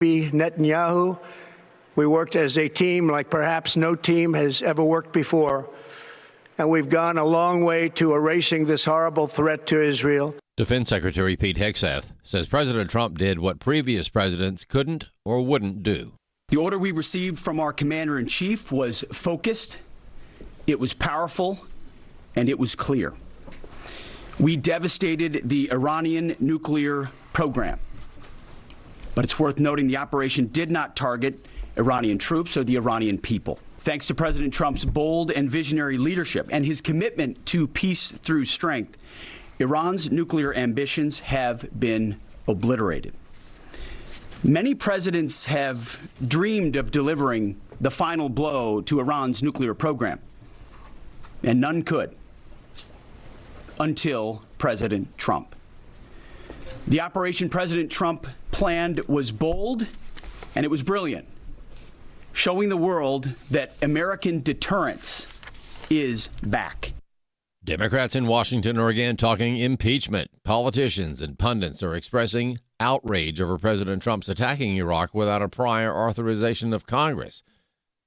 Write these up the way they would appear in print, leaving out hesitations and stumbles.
Netanyahu. We worked as a team like perhaps no team has ever worked before. And we've gone a long way to erasing this horrible threat to Israel. Defense Secretary Pete Hegseth says President Trump did what previous presidents couldn't or wouldn't do. The order we received from our commander-in-chief was focused, it was powerful, and it was clear. We devastated the Iranian nuclear program. But it's worth noting the operation did not target Iranian troops or the Iranian people. Thanks to President Trump's bold and visionary leadership and his commitment to peace through strength, Iran's nuclear ambitions have been obliterated. Many presidents have dreamed of delivering the final blow to Iran's nuclear program, and none could until President Trump. The operation President Trump planned was bold and it was brilliant, showing the world that American deterrence is back. Democrats in Washington are again talking impeachment. Politicians and pundits are expressing outrage over President Trump's attacking Iraq without a prior authorization of Congress.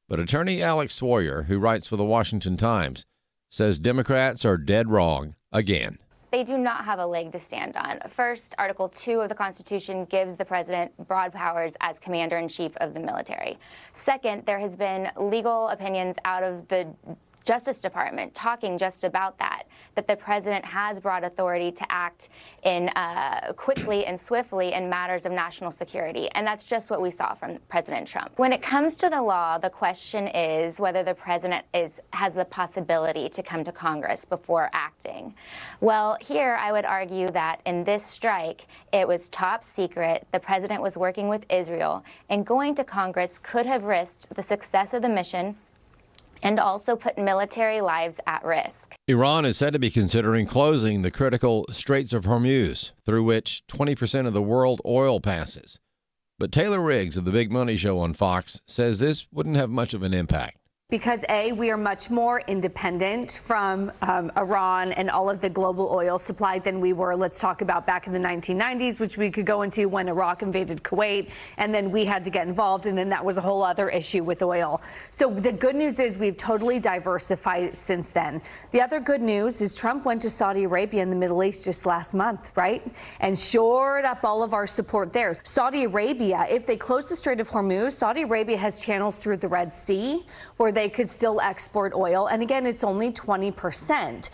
But attorney Alex Sawyer, who writes for the Washington Times, says Democrats are dead wrong again. They do not have a leg to stand on. First, Article 2 of the Constitution gives the president broad powers as commander-in-chief of the military. Second, there has been legal opinions out of the Justice Department talking just about that the president has broad authority to act in quickly and swiftly in matters of national security. And that's just what we saw from President Trump. When it comes to the law, the question is whether the president has the possibility to come to Congress before acting. Well, here I would argue that in this strike, it was top secret. The president was working with Israel, and going to Congress could have risked the success of the mission and also put military lives at risk. Iran is said to be considering closing the critical Straits of Hormuz, through which 20% of the world oil passes. But Taylor Riggs of the Big Money Show on Fox says this wouldn't have much of an impact. Because A, we are much more independent from Iran and all of the global oil supply than we were, let's talk about back in the 1990s, which we could go into when Iraq invaded Kuwait, and then we had to get involved, and then that was a whole other issue with oil. So the good news is we've totally diversified since then. The other good news is Trump went to Saudi Arabia in the Middle East just last month, right? And shored up all of our support there. Saudi Arabia, if they close the Strait of Hormuz, Saudi Arabia has channels through the Red Sea where they could still export oil. And again, it's only 20%.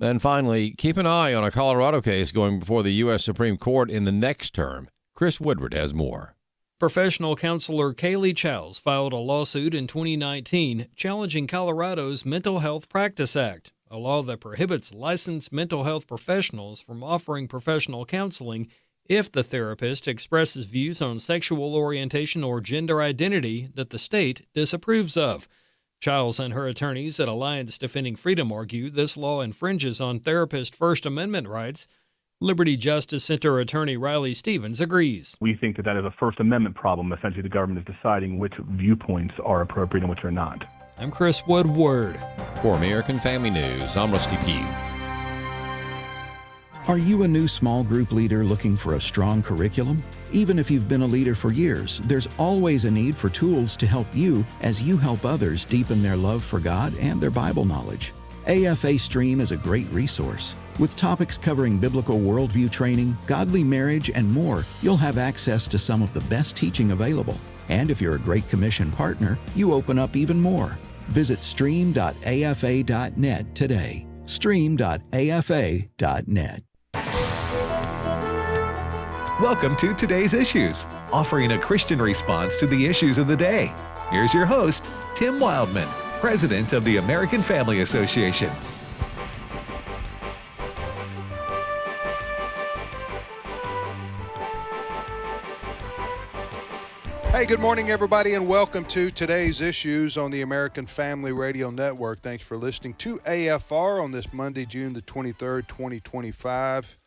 And finally, keep an eye on a Colorado case going before the U.S. Supreme Court in the next term. Chris Woodward has more. Professional counselor Kaylee Chowles filed a lawsuit in 2019 challenging Colorado's Mental Health Practice Act, a law that prohibits licensed mental health professionals from offering professional counseling if the therapist expresses views on sexual orientation or gender identity that the state disapproves of. Childs and her attorneys at Alliance Defending Freedom argue this law infringes on therapist First Amendment rights. Liberty Justice Center attorney Riley Stevens agrees. We think that is a First Amendment problem. Essentially, the government is deciding which viewpoints are appropriate and which are not. I'm Chris Woodward. For American Family News, I'm Rusty Pugh. Are you a new small group leader looking for a strong curriculum? Even if you've been a leader for years, there's always a need for tools to help you as you help others deepen their love for God and their Bible knowledge. AFA Stream is a great resource. With topics covering biblical worldview training, godly marriage, and more, you'll have access to some of the best teaching available. And if you're a Great Commission partner, you open up even more. Visit stream.afa.net today. stream.afa.net. Welcome to Today's Issues, offering a Christian response to the issues of the day. Here's your host, Tim Wildman, President of the American Family Association. Hey, good morning, everybody, and welcome to Today's Issues on the American Family Radio Network. Thanks for listening to AFR on this Monday, June the 23rd, 2025.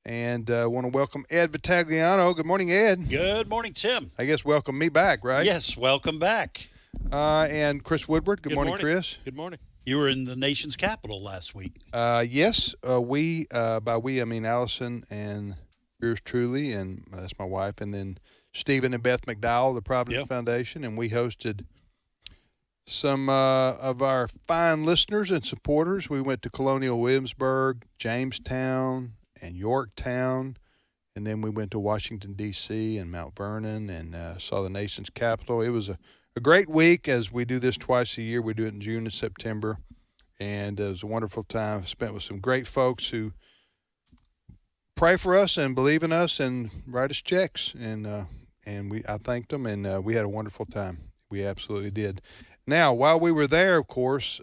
And I want to welcome Ed Vitagliano. Good morning, Ed. Good morning, Tim. I guess welcome me back, right? Yes, welcome back. And Chris Woodward. Good morning, Chris. Good morning. You were in the nation's capital last week. Yes, we, by we, I mean Allison and yours truly, and that's my wife, and then Stephen and Beth McDowell, the Providence Foundation, and we hosted some of our fine listeners and supporters. We went to Colonial Williamsburg, Jamestown, and Yorktown, and then we went to Washington, D.C. and Mount Vernon and saw the nation's capital. It was a great week, as we do this twice a year. We do it in June and September, and it was a wonderful time spent with some great folks who pray for us and believe in us and write us checks, and I thanked them, and we had a wonderful time. We absolutely did. Now, while we were there, of course,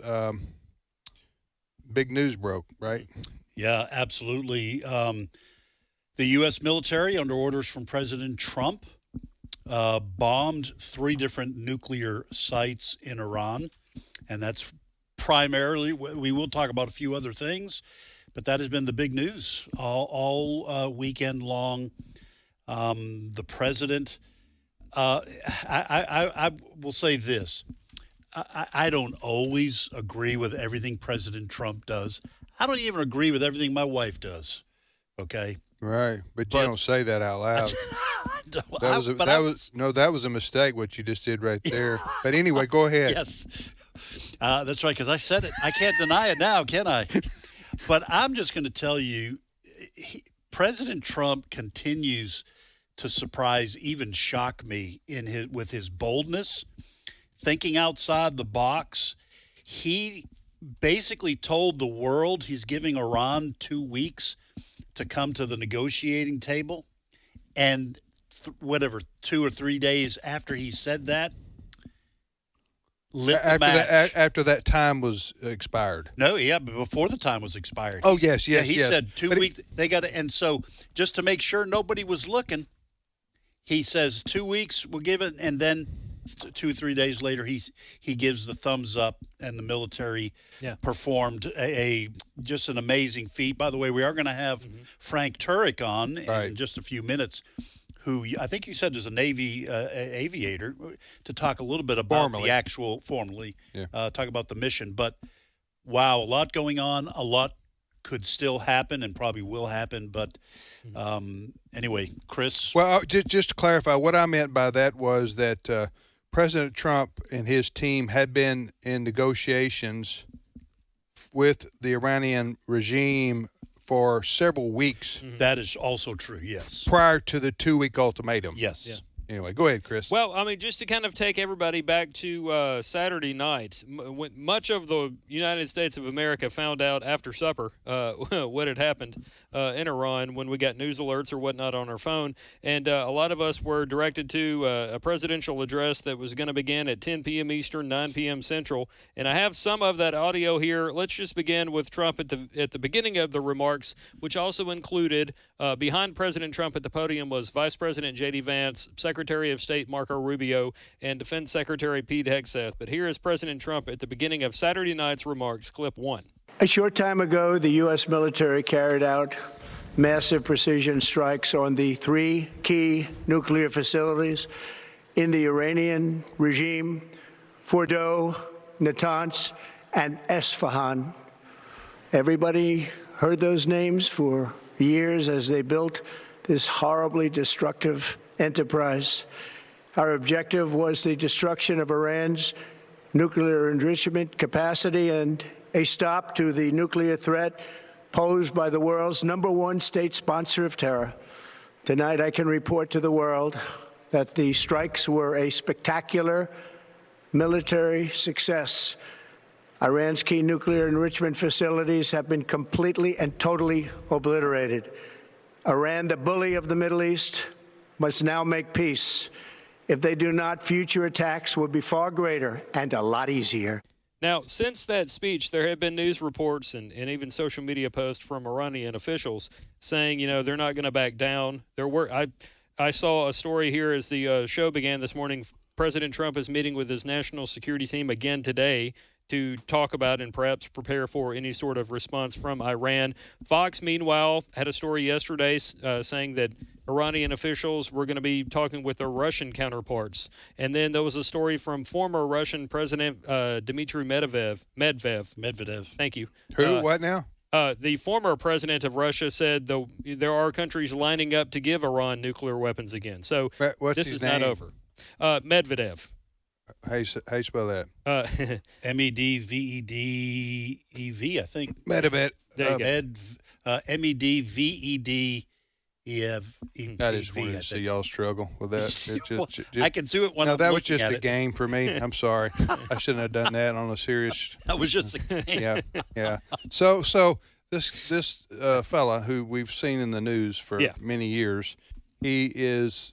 big news broke, right? Yeah, absolutely. The U.S. military, under orders from President Trump, bombed 3 different nuclear sites in Iran, and that's primarily, we will talk about a few other things, but that has been the big news all weekend long. The president, I will say this. I don't always agree with everything President Trump does. I don't even agree with everything my wife does. Okay. Right, but you don't say that out loud. That was a mistake. What you just did right there. But anyway, go ahead. Yes, that's right. Because I said it. I can't deny it now, can I? But I'm just going to tell you, President Trump continues to surprise, even shock me with his boldness, thinking outside the box. He basically told the world he's giving Iran 2 weeks to come to the negotiating table, and 2 or 3 days after he said that, lit the match. After that time was expired. No, yeah, but before the time was expired. Oh, yes. He said 2 weeks. They got to, and so just to make sure nobody was looking, he says 2 weeks we'll give it, and then 2 or 3 days later he gives the thumbs up, and the military performed just an amazing feat. By the way, we are going to have Frank Turek on in just a few minutes, who I think you said is a Navy aviator, to talk a little bit about the actual talk about the mission. But wow, a lot going on, a lot could still happen and probably will happen. But anyway, Chris. Well, just to clarify, what I meant by that was that President Trump and his team had been in negotiations with the Iranian regime for several weeks. That is also true, yes. Prior to the 2-week ultimatum. Yes. Yeah. Anyway, go ahead, Chris. Well, I mean, just to kind of take everybody back to Saturday night, when much of the United States of America found out after supper what had happened in Iran when we got news alerts or whatnot on our phone. And a lot of us were directed to a presidential address that was going to begin at 10 p.m. Eastern, 9 p.m. Central. And I have some of that audio here. Let's just begin with Trump at the beginning of the remarks, which also included behind President Trump at the podium was Vice President J.D. Vance, Secretary of State Marco Rubio, and Defense Secretary Pete Hegseth. But here is President Trump at the beginning of Saturday night's remarks, clip 1. A short time ago, the U.S. military carried out massive precision strikes on the 3 key nuclear facilities in the Iranian regime: Fordow, Natanz, and Esfahan. Everybody heard those names for years as they built this horribly destructive enterprise. Our objective was the destruction of Iran's nuclear enrichment capacity and a stop to the nuclear threat posed by the world's #1 state sponsor of terror. Tonight, I can report to the world that the strikes were a spectacular military success. Iran's key nuclear enrichment facilities have been completely and totally obliterated. Iran, the bully of the Middle East, must now make peace. If they do not, future attacks will be far greater and a lot easier. Now, since that speech, there have been news reports and even social media posts from Iranian officials saying, they're not going to back down. I saw a story here as the show began this morning. President Trump is meeting with his national security team again today to talk about and perhaps prepare for any sort of response from Iran. Fox, meanwhile, had a story yesterday saying that Iranian officials were going to be talking with their Russian counterparts. And then there was a story from former Russian President Dmitry Medvedev. Medvedev. Thank you. Who? What now? The former president of Russia said there are countries lining up to give Iran nuclear weapons again. So What's this his is name? not over. Medvedev. How you spell that? Medvedev, I think. Medvedev. There you go. Medvedev. I just wanted to see y'all struggle with that. I can do it when no, I'm that was looking just at a it. game for me. I'm sorry. I shouldn't have done that on a serious. That was just a game. Yeah. So this fella who we've seen in the news for many years, is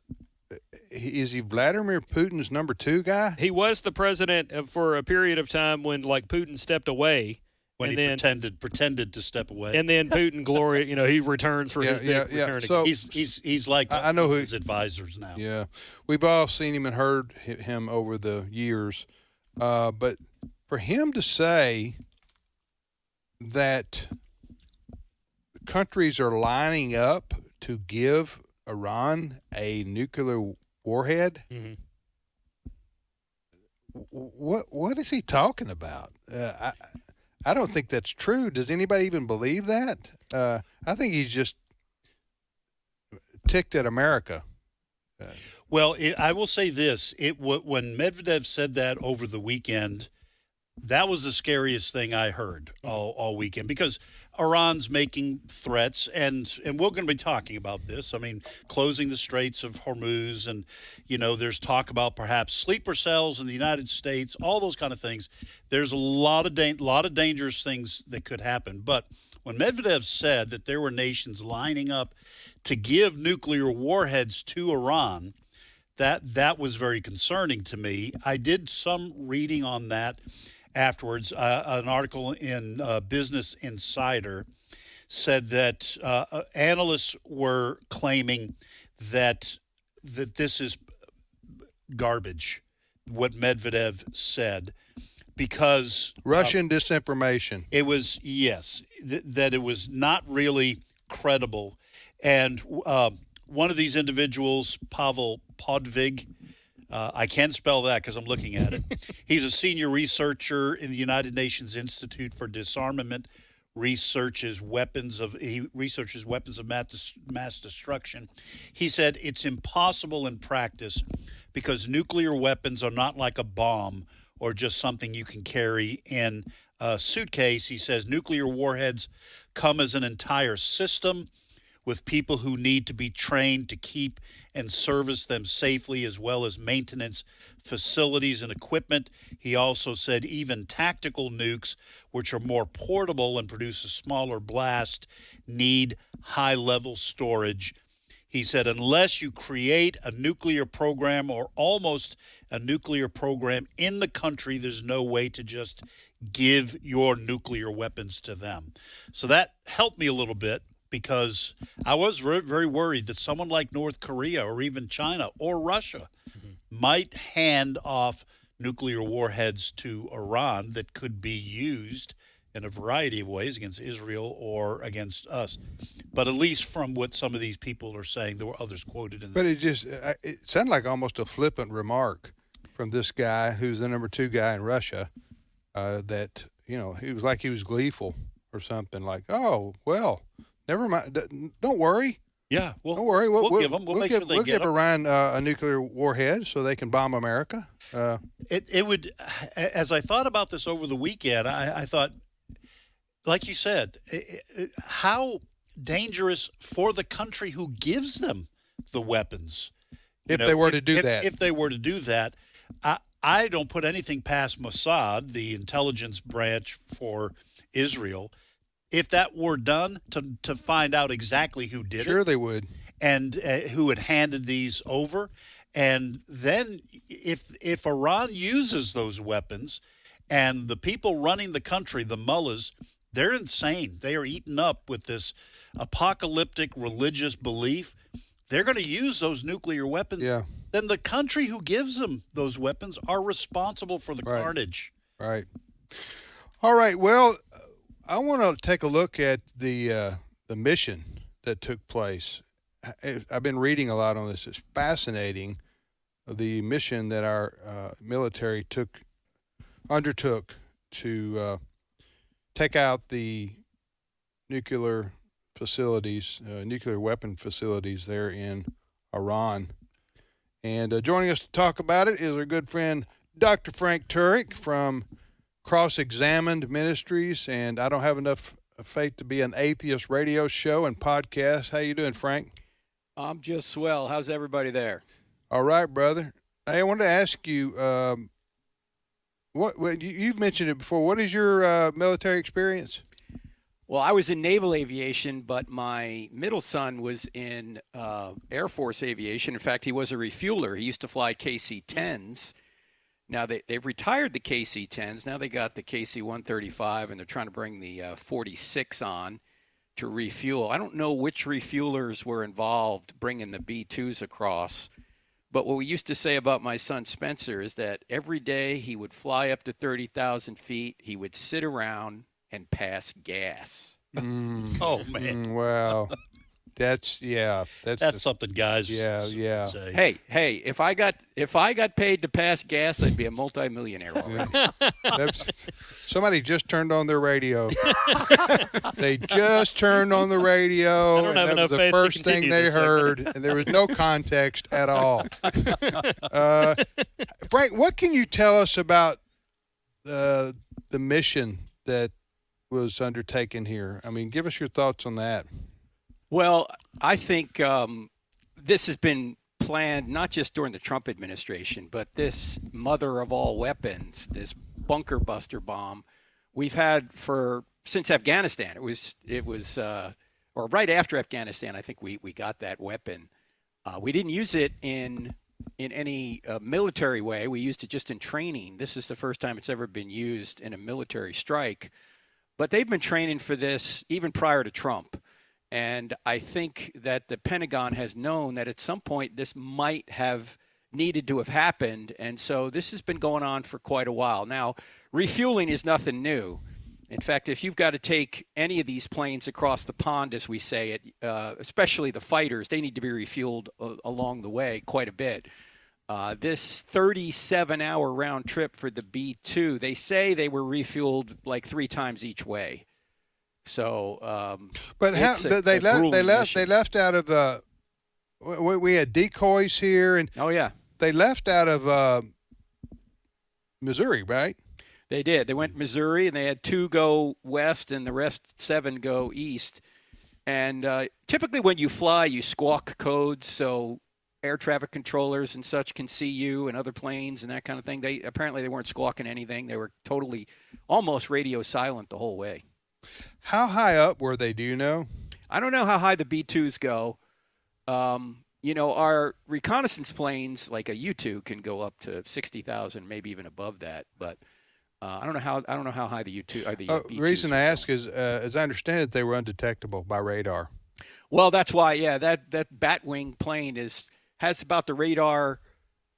he Vladimir Putin's number 2 guy? He was the president for a period of time when Putin stepped away. When and he then, pretended to step away, and then Putin he returns for his big return. So he's like I know who his advisors now. Yeah, we've all seen him and heard him over the years, but for him to say that countries are lining up to give Iran a nuclear warhead, what is he talking about? I don't think that's true. Does anybody even believe that? I think he's just ticked at America. Well, I will say this: when Medvedev said that over the weekend, that was the scariest thing I heard all weekend, because Iran's making threats, and we're going to be talking about this. I mean, closing the Straits of Hormuz, and there's talk about perhaps sleeper cells in the United States, all those kind of things. There's a lot of dangerous things that could happen. But when Medvedev said that there were nations lining up to give nuclear warheads to Iran, that was very concerning to me. I did some reading on that afterwards. An article in Business Insider said that analysts were claiming that this is garbage, what Medvedev said, because Russian disinformation. It was, yes, that it was not really credible. And one of these individuals, Pavel Podvig, I can't spell that because I'm looking at it. He's a senior researcher in the United Nations Institute for Disarmament. Researches weapons of mass destruction. He said it's impossible in practice because nuclear weapons are not like a bomb or just something you can carry in a suitcase. He says nuclear warheads come as an entire system with people who need to be trained to keep and service them safely, as well as maintenance facilities and equipment. He also said even tactical nukes, which are more portable and produce a smaller blast, need high-level storage. He said unless you create a nuclear program or almost a nuclear program in the country, there's no way to just give your nuclear weapons to them. So that helped me a little bit, because I was very worried that someone like North Korea or even China or Russia might hand off nuclear warheads to Iran that could be used in a variety of ways against Israel or against us. But at least from what some of these people are saying, there were others quoted in But it sounded like almost a flippant remark from this guy who's the number 2 guy in Russia, that, he was like he was gleeful or something, like, oh, well, never mind. Don't worry. Yeah, don't worry. We'll give them. We'll make sure they we'll get give Iran a nuclear warhead so they can bomb America. It would. As I thought about this over the weekend, I thought, like you said, how dangerous for the country who gives them the weapons. If they were to do that. If they were to do that, I don't put anything past Mossad, the intelligence branch for Israel. If that were done, to find out exactly who did it. Sure they would. And who had handed these over. And then if Iran uses those weapons, and the people running the country, the mullahs, they're insane. They are eaten up with this apocalyptic religious belief. They're going to use those nuclear weapons. Yeah. Then the country who gives them those weapons are responsible for the carnage. Right. All right. Well, I want to take a look at the mission that took place. I've been reading a lot on this. It's fascinating, the mission that our military undertook to take out the nuclear facilities, nuclear weapon facilities there in Iran. And joining us to talk about it is our good friend Dr. Frank Turek from Cross-Examined Ministries, and I Don't Have Enough Faith to Be an Atheist radio show and podcast. How you doing, Frank? I'm just swell. How's everybody there? All right, brother. Hey, I wanted to ask you, you've mentioned it before. What is your military experience? Well, I was in naval aviation, but my middle son was in Air Force aviation. In fact, he was a refueler. He used to fly KC-10s. Now, they've retired the KC-10s. Now they got the KC-135, and they're trying to bring the 46 on to refuel. I don't know which refuelers were involved bringing the B-2s across, but what we used to say about my son Spencer is that every day he would fly up to 30,000 feet, he would sit around and pass gas. Oh, man. Wow. That's something guys yeah. say. Hey, if I got paid to pass gas, I'd be a multimillionaire already. Somebody just turned on their radio. They just turned on the radio. I don't have and that enough was the faith to first thing continue they this heard, and there was no context at all. Frank, what can you tell us about the mission that was undertaken here? I mean, give us your thoughts on that. Well, I think this has been planned not just during the Trump administration, but this mother of all weapons, this bunker buster bomb, we've had since Afghanistan. It was or right after Afghanistan. I think we got that weapon. We didn't use it in any military way. We used it just in training. This is the first time it's ever been used in a military strike. But they've been training for this even prior to Trump. And I think that the Pentagon has known that at some point this might have needed to have happened. And so this has been going on for quite a while. Now, refueling is nothing new. In fact, if you've got to take any of these planes across the pond, as we say it, especially the fighters, they need to be refueled along the way quite a bit. This 37-hour round trip for the B-2, they say they were refueled like 3 times each way. So, but they left out of we had decoys here, and they left out of Missouri, right? They did. They went Missouri, and they had 2 go west, and the rest 7 go east. And typically, when you fly, you squawk codes, so air traffic controllers and such can see you and other planes and that kind of thing. They weren't squawking anything. They were totally, almost radio silent the whole way. How high up were they? Do you know? I don't know how high the B-2s go. Our reconnaissance planes, like a U-2, can go up to 60,000, maybe even above that. But I don't know how high the U-2 or the B-2s. The reason I ask is, as I understand it, they were undetectable by radar. Well, that's why. Yeah, that Batwing plane has about the radar,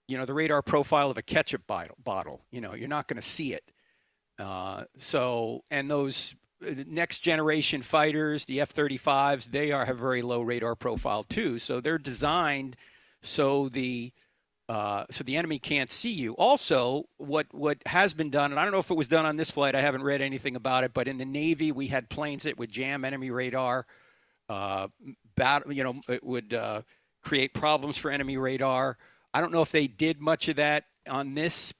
the radar profile of a ketchup bottle. You're not going to see it. And those next generation fighters, the F-35s, they have very low radar profile too. So they're designed so the enemy can't see you. Also, what has been done, and I don't know if it was done on this flight, I haven't read anything about it, but in the Navy we had planes that would jam enemy radar. It would create problems for enemy radar. I don't know if they did much of that on this.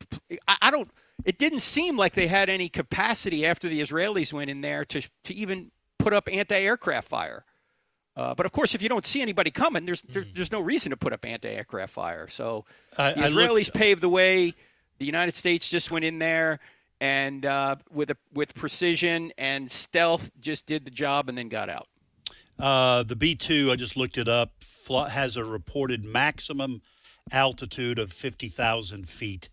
It didn't seem like they had any capacity after the Israelis went in there to even put up anti-aircraft fire. But of course, if you don't see anybody coming, there's no reason to put up anti-aircraft fire. So the Israelis paved the way. The United States just went in there and with precision and stealth just did the job and then got out. The B-2, I just looked it up, has a reported maximum altitude of 50,000 feet.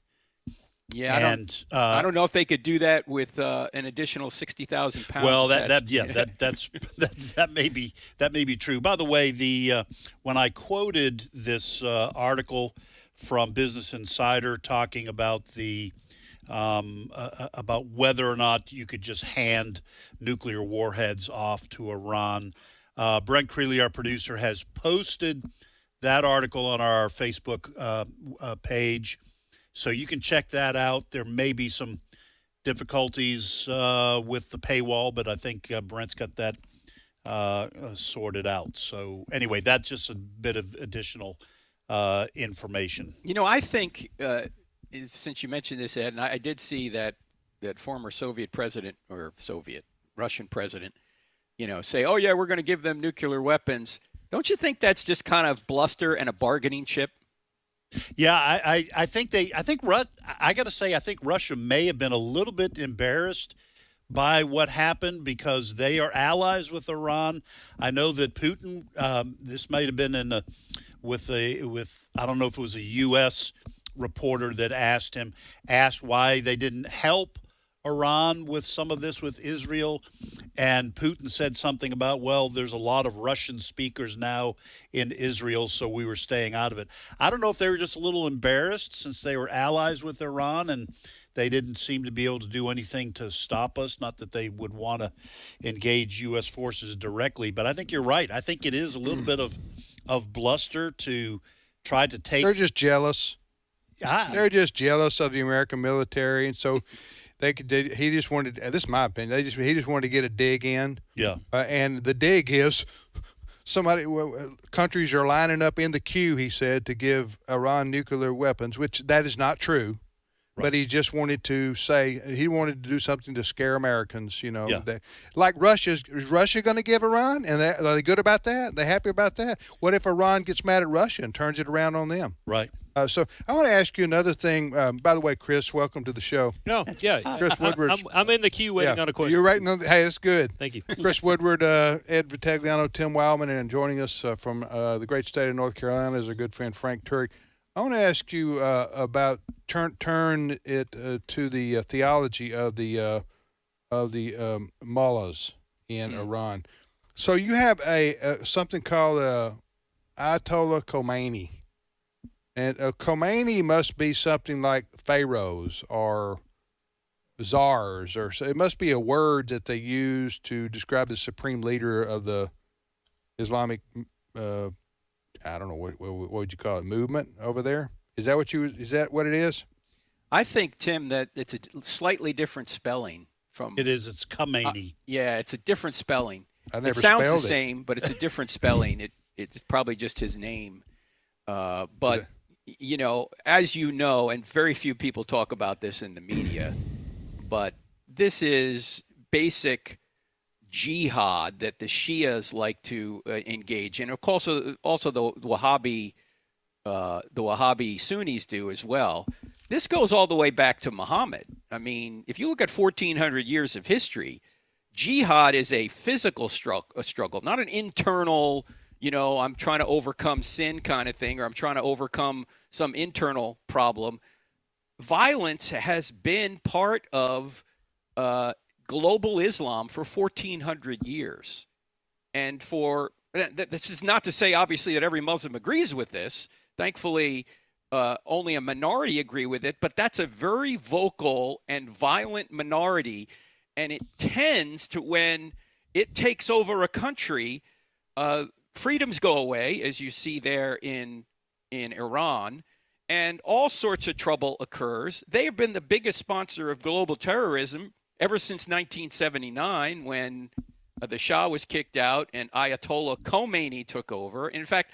Yeah, I don't know if they could do that with an additional 60,000 pounds. Well, that may be true. By the way, when I quoted this article from Business Insider talking about about whether or not you could just hand nuclear warheads off to Iran, Brent Creeley, our producer, has posted that article on our Facebook page. So you can check that out. There may be some difficulties with the paywall, but I think Brent's got that sorted out. So anyway, that's just a bit of additional information. You know, I think since you mentioned this, Ed, and I did see that former Soviet president or Russian president, say, "Oh yeah, we're going to give them nuclear weapons." Don't you think that's just kind of bluster and a bargaining chip? Yeah, I think I got to say, I think Russia may have been a little bit embarrassed by what happened because they are allies with Iran. I know that Putin, this might have been with I don't know if it was a U.S. reporter that asked why they didn't help Iran with some of this with Israel, and Putin said something about, well, there's a lot of Russian speakers now in Israel, so we were staying out of it. I don't know if they were just a little embarrassed since they were allies with Iran and they didn't seem to be able to do anything to stop us. Not that they would want to engage U.S. forces directly, but I think you're right. I think it is a little bit of bluster to try to take. They're just jealous. They're just jealous of the American military, and so he just wanted. This is my opinion. He just wanted to get a dig in. Yeah. And the dig is countries are lining up in the queue. He said to give Iran nuclear weapons, which that is not true. Right. But he just wanted to say he wanted to do something to scare Americans, Yeah. Like is Russia going to give Iran? And are they good about that? They happy about that? What if Iran gets mad at Russia and turns it around on them? Right. So I want to ask you another thing. By the way, Chris, welcome to the show. No, yeah. Chris Woodward. I'm in the queue waiting on a question. You're waiting on. Hey, that's good. Thank you. Chris Woodward, Ed Vitagliano, Tim Wildman, and joining us from the great state of North Carolina is our good friend Frank Turek. I want to ask you about turn it to the theology of the mullahs in Iran. So you have something called Ayatollah Khomeini, and Khomeini must be something like pharaohs or czars, or so it must be a word that they use to describe the supreme leader of the Islamic. I don't know what would you call it, movement over there? Is that what it is? I think, Tim, that it's a slightly different spelling from. It is. It's Khomeini. Yeah, it's a different spelling. It sounds the same, but it's a different spelling. It's probably just his name. But as you know, and very few people talk about this in the media, but this is basic jihad that the Shias like to engage in. Of course, also the Wahhabi Sunnis do as well. This goes all the way back to Muhammad. I mean, if you look at 1,400 years of history, jihad is a physical struggle, not an internal, I'm trying to overcome sin kind of thing, or I'm trying to overcome some internal problem. Violence has been part of global Islam for 1,400 years. And this is not to say, obviously, that every Muslim agrees with this. Thankfully, only a minority agree with it, but that's a very vocal and violent minority. And it tends to, when it takes over a country, freedoms go away, as you see there in Iran, and all sorts of trouble occurs. They have been the biggest sponsor of global terrorism ever since 1979, when the Shah was kicked out and Ayatollah Khomeini took over. In fact,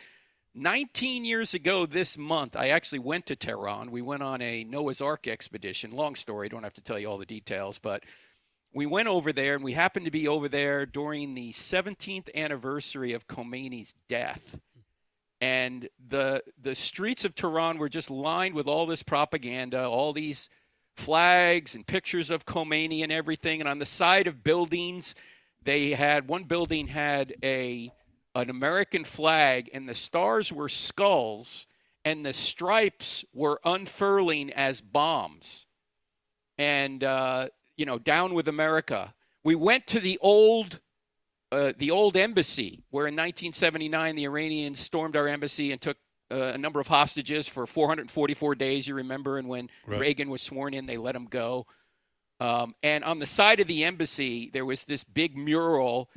19 years ago this month, I actually went to Tehran. We went on a Noah's Ark expedition. Long story, don't have to tell you all the details, but we went over there, and we happened to be over there during the 17th anniversary of Khomeini's death. And the streets of Tehran were just lined with all this propaganda, all these flags and pictures of Khomeini and everything. And on the side of buildings, one building had an American flag, and the stars were skulls, and the stripes were unfurling as bombs. And, down with America. We went to the old embassy, where in 1979 the Iranians stormed our embassy and took a number of hostages for 444 days, you remember, and when Reagan was sworn in, they let him go. And on the side of the embassy, there was this big mural.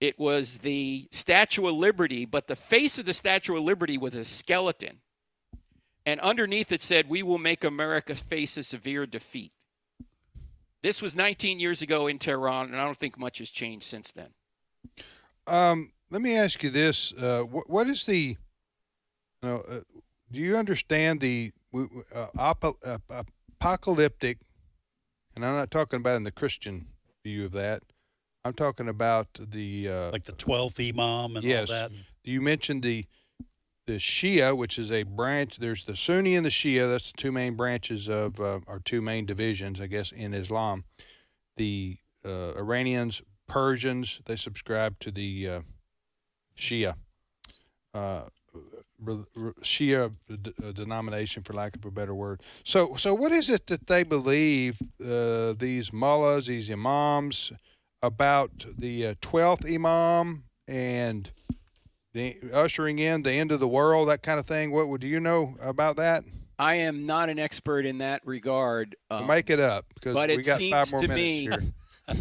It was the Statue of Liberty, but the face of the Statue of Liberty was a skeleton. And underneath it said, "We will make America face a severe defeat." This was 19 years ago in Tehran, and I don't think much has changed since then. let me ask you this: what is the? Do you understand the apocalyptic? And I'm not talking about in the Christian view of that. I'm talking about the like the 12th Imam and yes. all that. You mentioned the Shia, which is a branch. There's the Sunni and the Shia. That's the two main branches of, or two main divisions, I guess, in Islam. The Iranians, Persians, they subscribe to the Shia. Shia denomination, for lack of a better word. So what is it that they believe, these mullahs, these imams, about the 12th Imam and the ushering in the end of the world, that kind of thing? What do you know about that? I am not an expert in that regard. Make it up, because we got 5 more minutes here.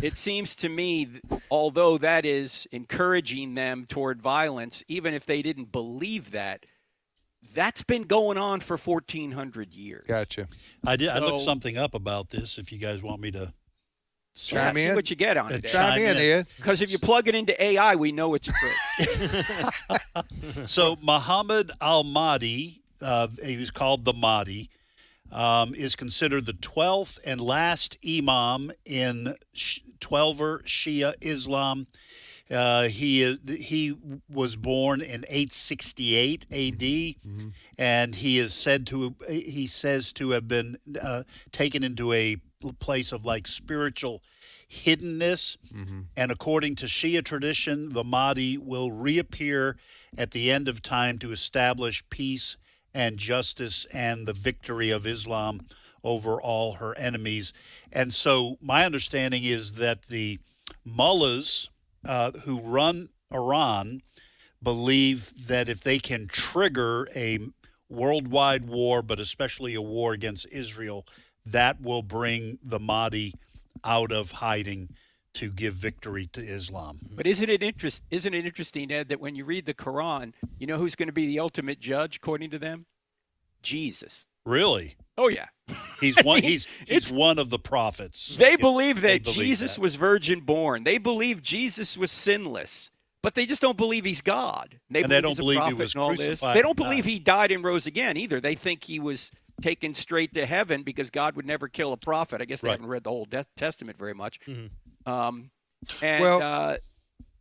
It seems to me, although that is encouraging them toward violence, even if they didn't believe that, that's been going on for 1,400 years. Gotcha. I looked something up about this, if you guys want me to chime in. See what you get on it. Chime in, Ed. Because if you plug it into AI, we know it's true. So Muhammad al-Mahdi, he was called the Mahdi, is considered the 12th and last Imam in 12er Shia Islam. He was born in 868 A.D. And he says to have been taken into a place of like spiritual hiddenness. And according to Shia tradition, the Mahdi will reappear at the end of time to establish peace and justice and the victory of Islam over all her enemies. And so my understanding is that the mullahs who run Iran believe that if they can trigger a worldwide war, but especially a war against Israel, that will bring the Mahdi out of hiding to give victory to Islam. But isn't it interesting, Ed, that when you read the Quran, you know who's going to be the ultimate judge, according to them? Jesus. Really? Oh, yeah. He's one. He's one of the prophets. They believe that Jesus was virgin born. They believe Jesus was sinless, but they just don't believe he's God. They don't believe he was crucified. They don't believe he died and rose again either. They think he was taken straight to heaven because God would never kill a prophet. I guess they haven't read the whole Testament very much.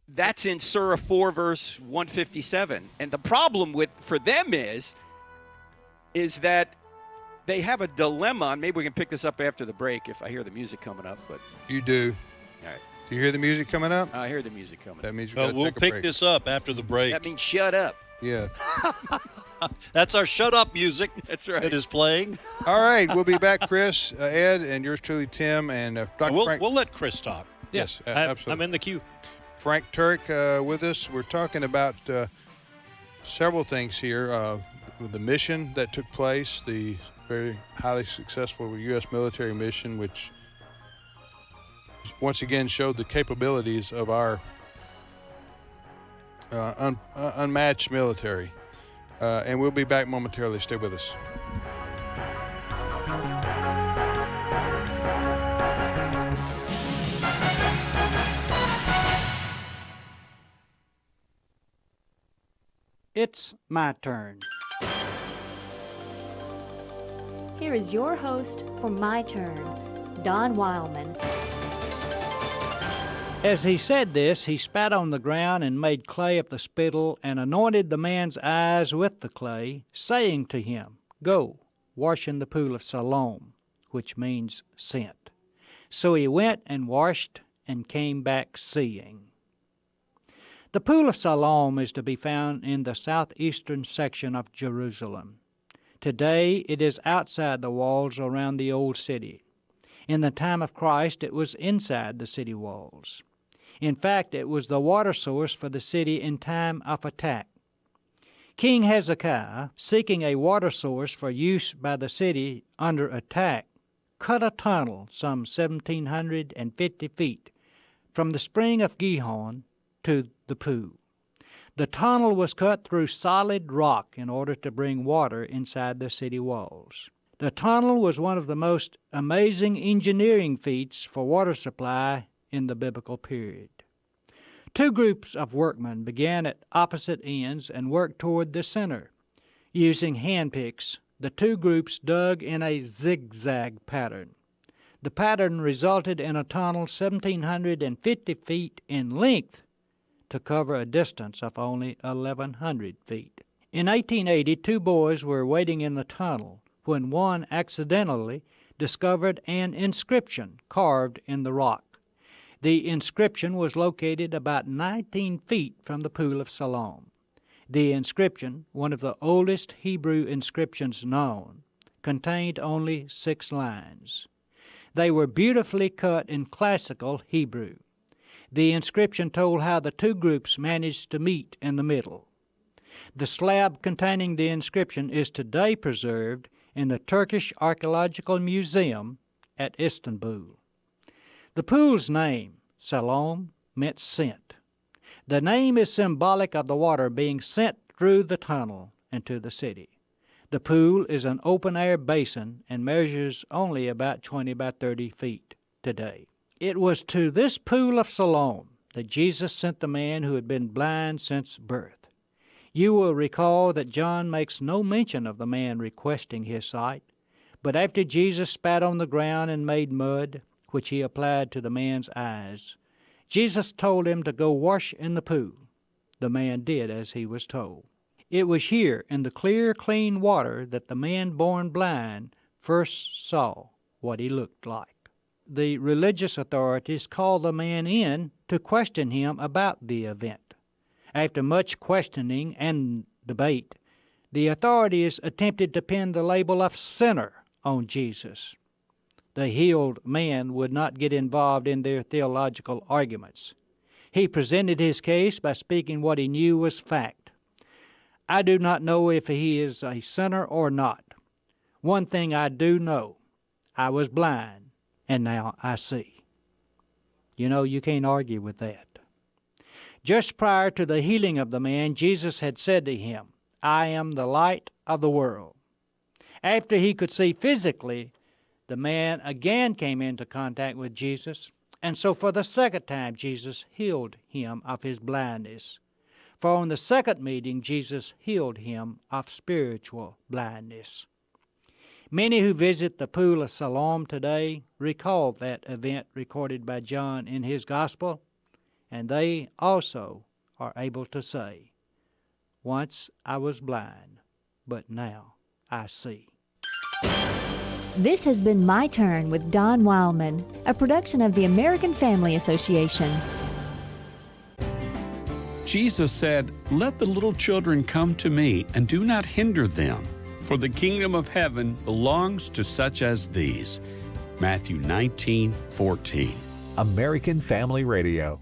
That's in Surah 4, verse 157. And the problem for them is that they have a dilemma, and maybe we can pick this up after the break if I hear the music coming up. But you do. All right. Do you hear the music coming up? I hear the music coming up. That means we'll pick this up after the break. That means shut up. Yeah. That's our shut up music. That's right. That is playing. All right. We'll be back, Chris, Ed, and yours truly, Tim, and Dr. Frank. We'll let Chris talk. Yes, absolutely. I'm in the queue. Frank Turek with us. We're talking about several things here. With the mission that took place, the very highly successful U.S. military mission, which once again showed the capabilities of our unmatched military. And we'll be back momentarily. Stay with us. It's my turn. Here is your host for My Turn, Don Wildman. As he said this, he spat on the ground and made clay of the spittle and anointed the man's eyes with the clay, saying to him, Go, wash in the pool of Siloam, which means sent. So he went and washed and came back seeing. The pool of Siloam is to be found in the southeastern section of Jerusalem. Today it is outside the walls around the old city. In the time of Christ it was inside the city walls. In fact, it was the water source for the city in time of attack. King Hezekiah, seeking a water source for use by the city under attack, cut a tunnel some 1,750 feet from the spring of Gihon to the pool. The tunnel was cut through solid rock in order to bring water inside the city walls. The tunnel was one of the most amazing engineering feats for water supply in the biblical period. Two groups of workmen began at opposite ends and worked toward the center. Using hand picks, the two groups dug in a zigzag pattern. The pattern resulted in a tunnel 1,750 feet in length to cover a distance of only 1,100 feet. In 1880, two boys were waiting in the tunnel when one accidentally discovered an inscription carved in the rock. The inscription was located about 19 feet from the Pool of Siloam. The inscription, one of the oldest Hebrew inscriptions known, contained only 6 lines. They were beautifully cut in classical Hebrew. The inscription told how the two groups managed to meet in the middle. The slab containing the inscription is today preserved in the Turkish Archaeological Museum at Istanbul. The pool's name, Siloam, meant sent. The name is symbolic of the water being sent through the tunnel into the city. The pool is an open-air basin and measures only about 20 by 30 feet today. It was to this Pool of Siloam that Jesus sent the man who had been blind since birth. You will recall that John makes no mention of the man requesting his sight, but after Jesus spat on the ground and made mud, which he applied to the man's eyes, Jesus told him to go wash in the pool. The man did as he was told. It was here in the clear, clean water that the man born blind first saw what he looked like. The religious authorities called the man in to question him about the event. After much questioning and debate, the authorities attempted to pin the label of sinner on Jesus. The healed man would not get involved in their theological arguments. He presented his case by speaking what he knew was fact. I do not know if he is a sinner or not. One thing I do know, I was blind, and now I see. You know, you can't argue with that. Just prior to the healing of the man, Jesus had said to him, I am the light of the world. After he could see physically, the man again came into contact with Jesus, and so for the second time Jesus healed him of his blindness. For on the second meeting, Jesus healed him of spiritual blindness. Many who visit the Pool of Siloam today recall that event recorded by John in his Gospel, and they also are able to say, once I was blind, but now I see. This has been My Turn with Don Wildman, a production of the American Family Association. Jesus said, "Let the little children come to me, and do not hinder them, for the kingdom of heaven belongs to such as these." Matthew 19:14. American Family Radio.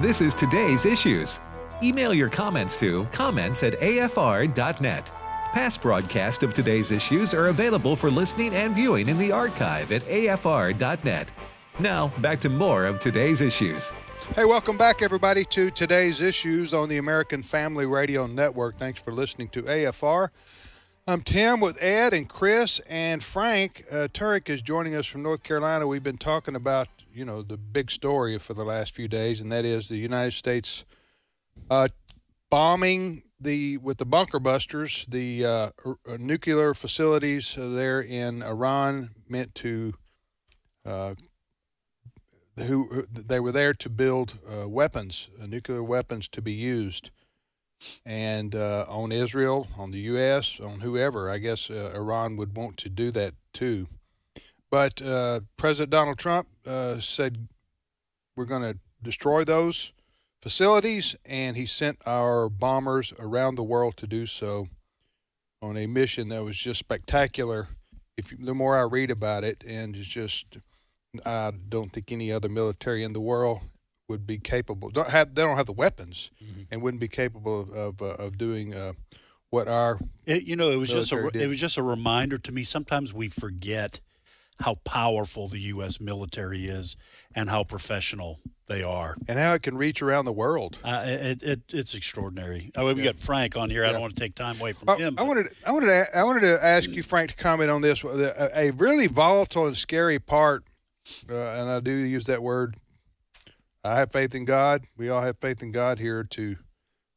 This is Today's Issues. Email your comments to comments@afr.net. Past broadcasts of Today's Issues are available for listening and viewing in the archive at afr.net. Now, back to more of Today's Issues. Hey, welcome back, everybody, to Today's Issues on the American Family Radio Network. Thanks for listening to AFR. I'm Tim with Ed and Chris and Frank. Turek is joining us from North Carolina. We've been talking about, the big story for the last few days, and that is the United States bombing with the bunker busters, the nuclear facilities there in Iran, meant to they were there to build weapons, nuclear weapons to be used, and on Israel, on the U.S., on whoever. I guess Iran would want to do that too. But President Donald Trump said we're going to destroy those facilities, and he sent our bombers around the world to do so on a mission that was just spectacular. The more I read about it, and it's just, I don't think any other military in the world would be capable. They don't have the weapons, and wouldn't be capable of doing what our it was military just a reminder to me. Sometimes we forget how powerful the U.S. military is and how professional they are, and how it can reach around the world. It's extraordinary. I mean, we got Frank on here. I don't want to take time away from him. I wanted to ask you, Frank, to comment on this. A really volatile and scary part, and I do use that word I have faith in God. We all have faith in God here too.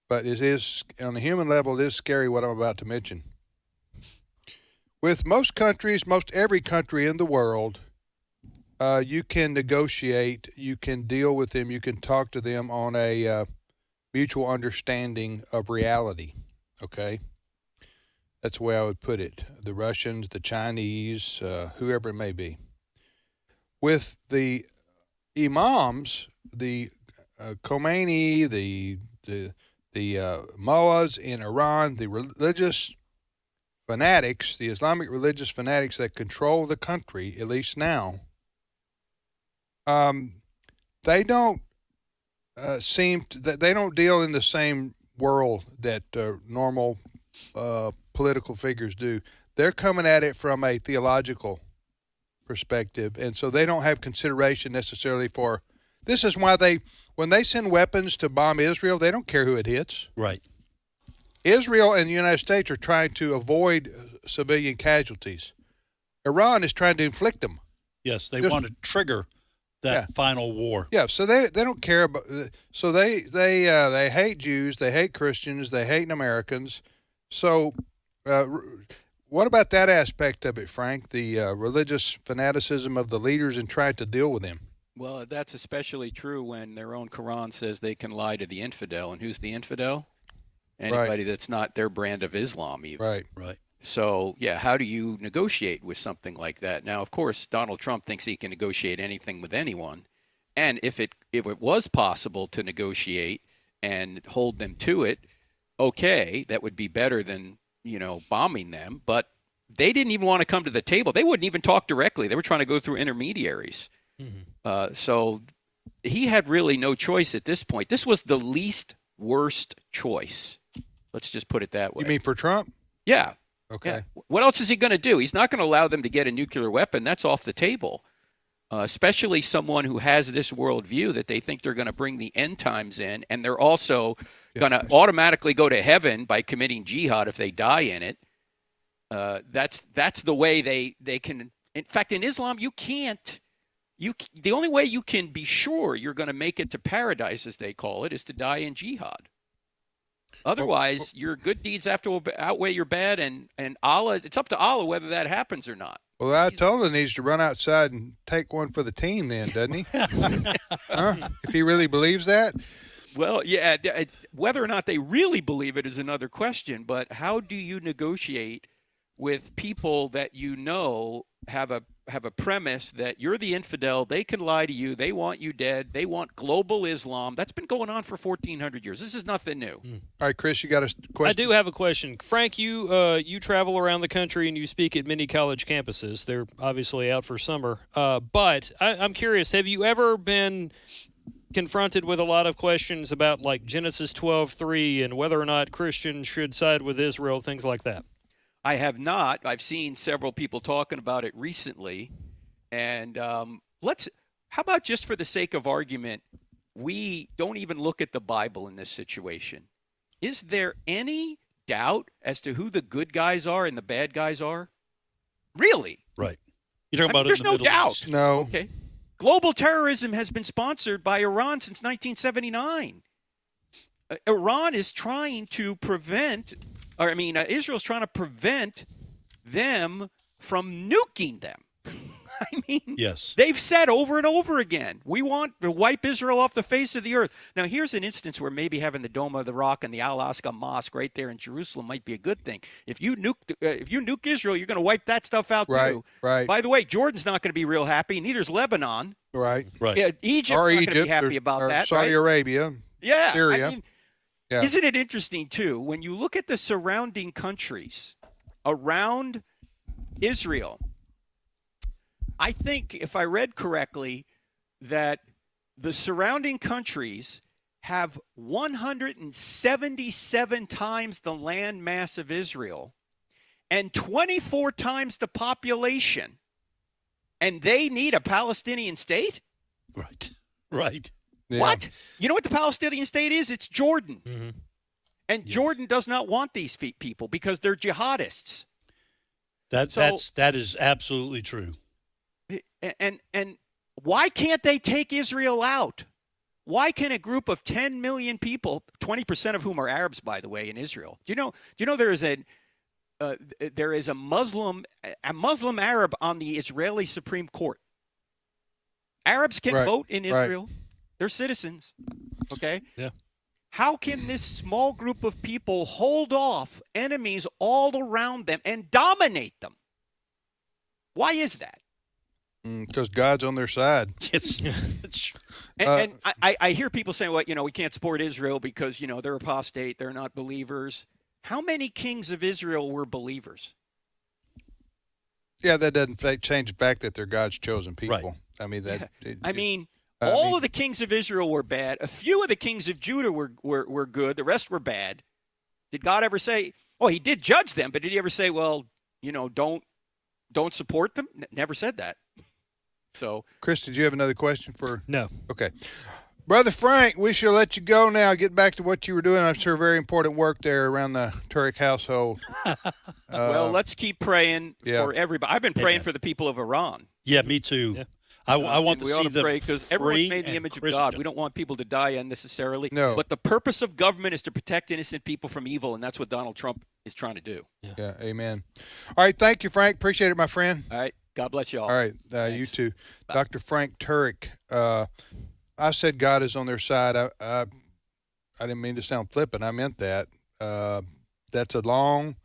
But it is, on a human level, it is scary what I'm about to mention. With most countries, most every country in the world, you can negotiate, you can deal with them, you can talk to them on a mutual understanding of reality, okay? That's the way I would put it. The Russians, the Chinese, whoever it may be. With the imams, the Khomeini, the mullahs in Iran, the religious fanatics, the Islamic religious fanatics that control the country, at least now, they don't they don't deal in the same world that normal political figures do. They're coming at it from a theological perspective, and so they don't have consideration necessarily for. This is why when they send weapons to bomb Israel, they don't care who it hits. Right. Israel and the United States are trying to avoid civilian casualties. Iran is trying to inflict them. Yes, they want to trigger that final war. Yeah, so they don't care about. So they hate Jews, they hate Christians, they hate Americans. So, what about that aspect of it, Frank? The religious fanaticism of the leaders and trying to deal with them. Well, that's especially true when their own Quran says they can lie to the infidel. And who's the infidel? Anybody that's not their brand of Islam, even. Right. So, yeah, how do you negotiate with something like that? Now, of course, Donald Trump thinks he can negotiate anything with anyone. And if it was possible to negotiate and hold them to it, okay, that would be better than, bombing them. But they didn't even want to come to the table. They wouldn't even talk directly. They were trying to go through intermediaries. Mm-hmm. So he had really no choice at this point. This was the least worst choice. Let's just put it that way. You mean for Trump? Yeah. Okay. Yeah. What else is he going to do? He's not going to allow them to get a nuclear weapon. That's off the table. Especially someone who has this worldview that they think they're going to bring the end times in, and they're also going to automatically go to heaven by committing jihad if they die in it. That's the way they can. In fact, in Islam, you can't. The only way you can be sure you're going to make it to paradise, as they call it, is to die in jihad. Otherwise, your good deeds have to outweigh your bad, and Allah. It's up to Allah whether that happens or not. Well, Ayatollah needs to run outside and take one for the team then, doesn't he? If he really believes that? Well, yeah, whether or not they really believe it is another question, but how do you negotiate with people that have a premise that you're the infidel, they can lie to you, they want you dead, they want global Islam. That's been going on for 1,400 years. This is nothing new. All right, Chris, you got a question? I do have a question. Frank, you travel around the country and you speak at many college campuses. They're obviously out for summer. But I'm curious, have you ever been confronted with a lot of questions about like Genesis 12:3 and whether or not Christians should side with Israel, things like that? I have not. I've seen several people talking about it recently. And how about just for the sake of argument, we don't even look at the Bible in this situation. Is there any doubt as to who the good guys are and the bad guys are? Really? Right. You're talking about there's in the no Middle doubt. East. No. Okay. Global terrorism has been sponsored by Iran since 1979. Iran is trying to Israel's trying to prevent them from nuking them. I mean, yes, they've said over and over again, we want to wipe Israel off the face of the earth. Now, here's an instance where maybe having the Dome of the Rock and the Al-Aqsa Mosque right there in Jerusalem might be a good thing. If you nuke Israel, you're going to wipe that stuff out too. Right. By the way, Jordan's not going to be real happy. Neither's Lebanon. Right. Yeah, Egypt's not going to be happy about that. Saudi Arabia. Yeah. Syria. I mean, isn't it interesting, too, when you look at the surrounding countries around Israel, I think, if I read correctly, that the surrounding countries have 177 times the land mass of Israel and 24 times the population, and they need a Palestinian state? Right. Yeah. What? You know what the Palestinian state is? It's Jordan. Mm-hmm. And Jordan does not want these people because they're jihadists. That is absolutely true. And why can't they take Israel out? Why can a group of 10 million people, 20% of whom are Arabs, by the way, in Israel? Do you know there is a Muslim Arab on the Israeli Supreme Court? Arabs can vote in Israel. Right. They're citizens. Okay? Yeah. How can this small group of people hold off enemies all around them and dominate them? Why is that? Because God's on their side. And I hear people saying, well, we can't support Israel because, they're apostate, they're not believers. How many kings of Israel were believers? Yeah, that doesn't change the fact that they're God's chosen people. Right. I mean, all of the kings of Israel were bad. A few of the kings of Judah were good. The rest were bad. Did God ever say, he did judge them, but did he ever say, well, don't support them? Never said that. So, Chris, did you have another question for? No. Okay. Brother Frank, we shall let you go now. Get back to what you were doing. I'm sure very important work there around the Turek household. Well, let's keep praying for everybody. I've been praying for the people of Iran. Yeah, me too. Yeah. I want to see them free because everyone's made in the image of God. We don't want people to die unnecessarily. No. But the purpose of government is to protect innocent people from evil, and that's what Donald Trump is trying to do. Yeah, amen. All right, thank you, Frank. Appreciate it, my friend. All right, God bless you all. All right, you too. Bye. Dr. Frank Turek. I said God is on their side. I didn't mean to sound flippant. I meant that. That's a long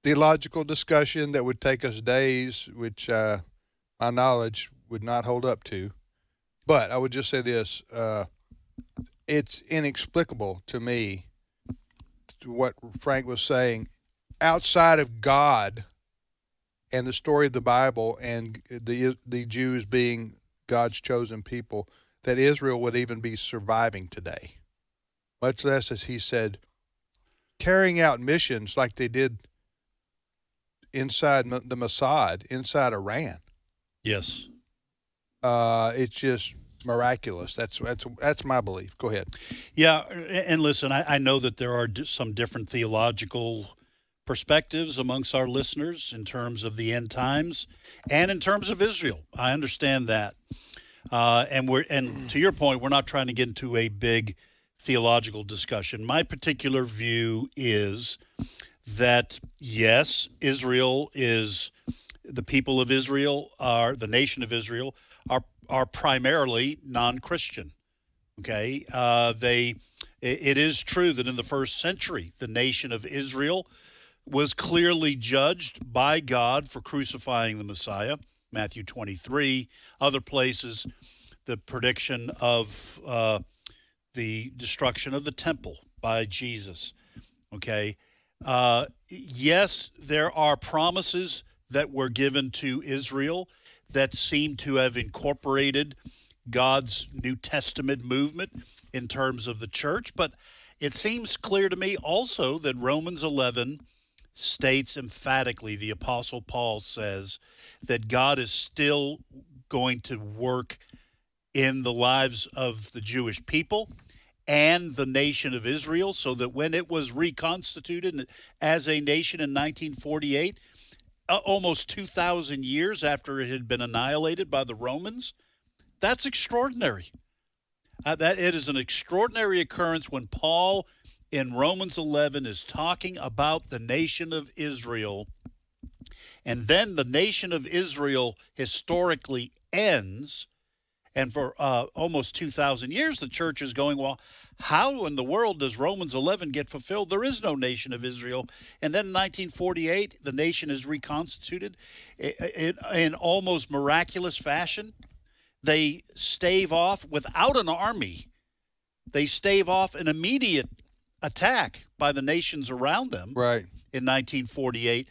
theological discussion that would take us days, which my knowledge would not hold up to. But I would just say this. It's inexplicable to me what Frank was saying. Outside of God and the story of the Bible and the Jews being God's chosen people, that Israel would even be surviving today, much less, as he said, carrying out missions like they did inside the Mossad, inside Iran. Yes. It's just miraculous. That's my belief. Go ahead. Yeah, and listen, I know that there are some different theological perspectives amongst our listeners in terms of the end times and in terms of Israel. I understand that. And to your point, we're not trying to get into a big theological discussion. My particular view is that, yes, Israel is the people of Israel, the nation of Israel, are primarily non-Christian. Okay, it is true that in the first century, the nation of Israel was clearly judged by God for crucifying the Messiah. Matthew 23, other places, the prediction of the destruction of the temple by Jesus. Okay. Yes, there are promises that were given to Israel that seem to have incorporated God's New Testament movement in terms of the church, but it seems clear to me also that Romans 11 states emphatically, the Apostle Paul says, that God is still going to work in the lives of the Jewish people and the nation of Israel, so that when it was reconstituted as a nation in 1948, almost 2,000 years after it had been annihilated by the Romans, that's extraordinary. That it is an extraordinary occurrence when Paul in Romans 11 is talking about the nation of Israel, and then the nation of Israel historically ends, and for almost 2,000 years the church is going, well, how in the world does Romans 11 get fulfilled? There is no nation of Israel. And then in 1948, the nation is reconstituted in almost miraculous fashion. They stave off, without an army, they stave off an immediate attack by the nations around them in 1948.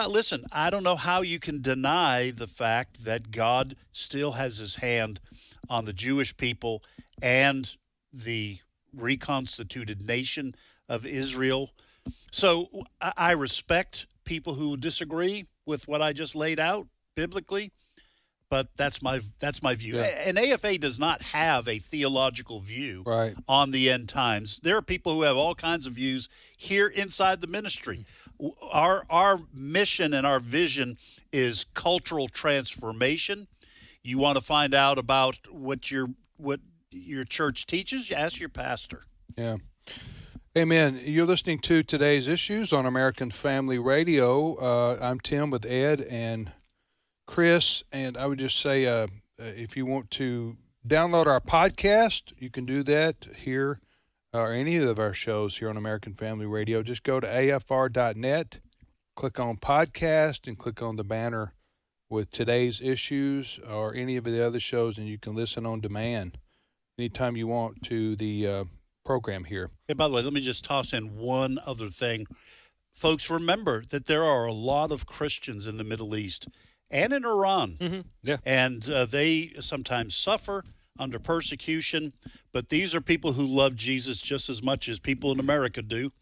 Listen, I don't know how you can deny the fact that God still has his hand on the Jewish people and the reconstituted nation of Israel. So I respect people who disagree with what I just laid out biblically, but that's my view. Yeah. And AFA does not have a theological view on the end times. There are people who have all kinds of views here inside the ministry. Our mission and our vision is cultural transformation. You want to find out about what your church teaches, you ask your pastor. Yeah. Amen. You're listening to Today's Issues on American Family Radio. I'm Tim with Ed and Chris, and I would just say if you want to download our podcast, you can do that here or any of our shows here on American Family Radio. Just go to afr.net, click on podcast, and click on the banner with Today's Issues or any of the other shows, and you can listen on demand anytime you want to the program here. Hey, by the way, let me just toss in one other thing. Folks, remember that there are a lot of Christians in the Middle East and in Iran. Mm-hmm. Yeah. And they sometimes suffer under persecution, but these are people who love Jesus just as much as people in America do.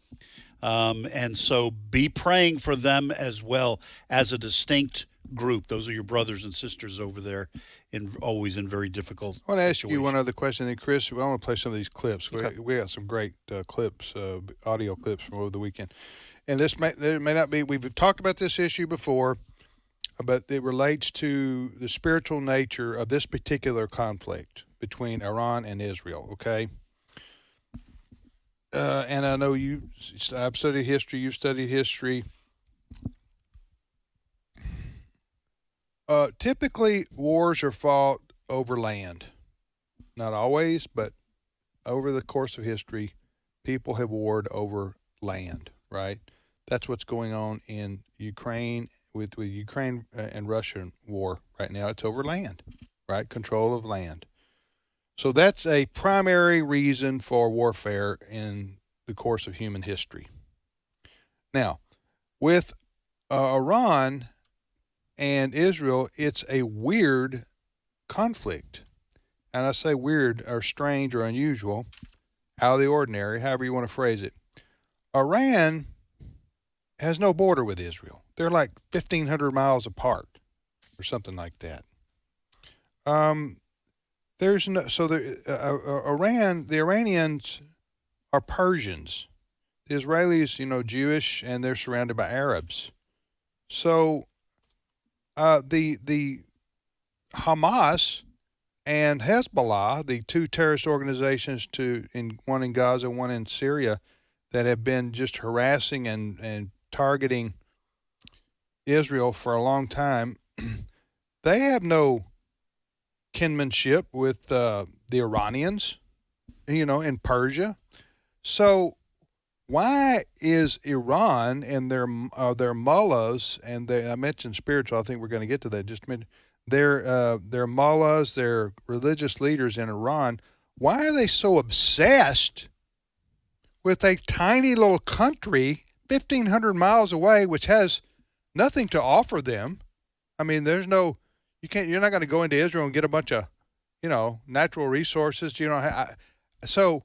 And so be praying for them as well as a distinct group. Those are your brothers and sisters over there, always in very difficult I want to ask situations. you one other question, then, Chris. I want to play some of these clips. Okay. We got some great clips, audio clips from over the weekend. And there may not be, we've talked about this issue before, but it relates to the spiritual nature of this particular conflict between Iran and Israel, okay? And I know I've studied history, you've studied history. Typically, wars are fought over land. Not always, but over the course of history, people have warred over land, right? That's what's going on in Ukraine with Ukraine and Russian war right now. It's over land, right? Control of land. So that's a primary reason for warfare in the course of human history. Now, with Iran and Israel, it's a weird conflict. And I say weird or strange or unusual, out of the ordinary, however you want to phrase it. Iran has no border with Israel. They're like 1,500 miles apart or something like that. There's no, so the Iranians are Persians. The Israelis, Jewish, and they're surrounded by Arabs. So the Hamas and Hezbollah, the two terrorist organizations, one in Gaza, one in Syria, that have been just harassing and targeting Israel for a long time, they have no kinship with the Iranians, in Persia. So why is Iran and their mullahs, and I mentioned spiritual, I think we're going to get to that just a minute, their mullahs, their religious leaders in Iran, why are they so obsessed with a tiny little country 1,500 miles away, which has nothing to offer them? I mean, you're not going to go into Israel and get a bunch of, natural resources. So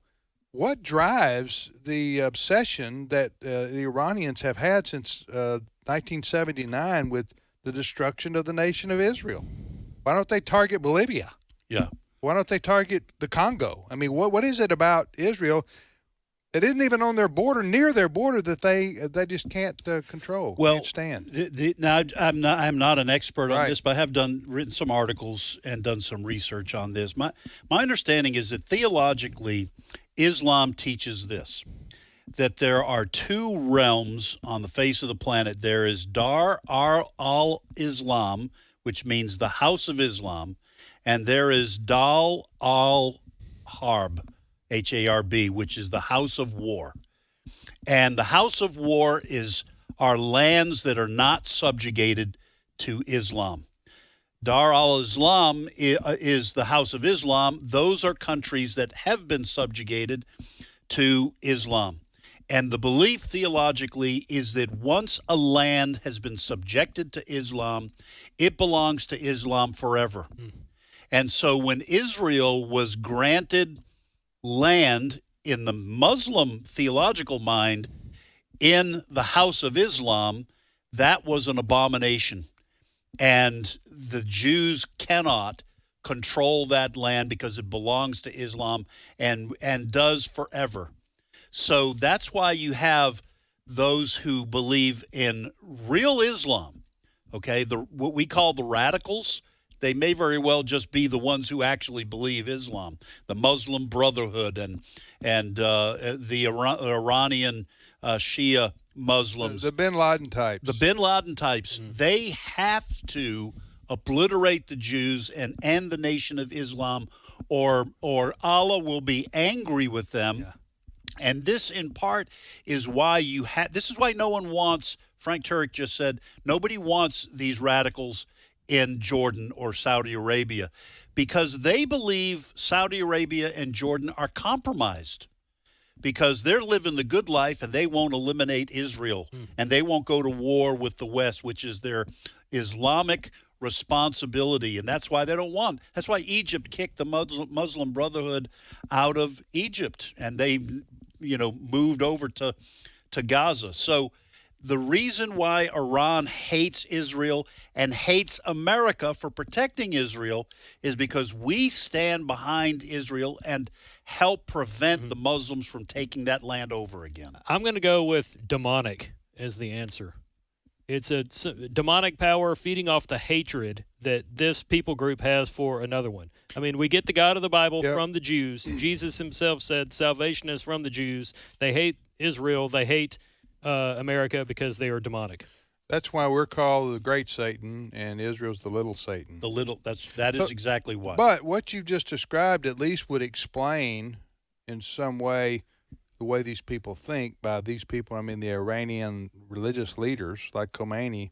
what drives the obsession that the Iranians have had since 1979 with the destruction of the nation of Israel? Why don't they target Bolivia? Yeah. Why don't they target the Congo? I mean, what is it about Israel that isn't even on their border, near their border, that they just can't control, can't stand? Now, I'm not an expert on this, but I have written some articles and done some research on this. My understanding is that theologically, Islam teaches this, that there are two realms on the face of the planet. There is Dar al-Islam, which means the house of Islam, and there is Dal al-Harb, Harb, which is the house of war. And the house of war are lands that are not subjugated to Islam. Dar al-Islam is the house of Islam. Those are countries that have been subjugated to Islam. And the belief theologically is that once a land has been subjected to Islam, it belongs to Islam forever. And so when Israel was granted land in the Muslim theological mind in the house of Islam, that was an abomination. And the Jews cannot control that land because it belongs to Islam and does forever. So that's why you have those who believe in real Islam, okay, what we call the radicals. they may very well just be the ones who actually believe Islam, the Muslim Brotherhood and the Iranian Shia Muslims. The Bin Laden types. The Bin Laden types. They have to obliterate the Jews and end the Nation of Islam, or Allah will be angry with them. Yeah. And this, in part, is why this is why no one wants, Frank Turek just said, nobody wants these radicals in Jordan or Saudi Arabia, because they believe Saudi Arabia and Jordan are compromised, because they're living the good life and they won't eliminate Israel and they won't go to war with the West, which is their Islamic responsibility. And that's why they don't want. That's why Egypt kicked the Muslim Brotherhood out of Egypt, and they, moved over to Gaza. So the reason why Iran hates Israel and hates America for protecting Israel is because we stand behind Israel and help prevent the Muslims from taking that land over again. I'm going to go with demonic as the answer. It's a demonic power feeding off the hatred that this people group has for another one. I mean, we get the God of the Bible from the Jews. Jesus himself said salvation is from the Jews. They hate Israel. They hate America because they are demonic. That's why we're called the great Satan and Israel's the little Satan. That is exactly why. But what you've just described at least would explain in some way the way these people think. By these people, I mean the Iranian religious leaders like Khomeini.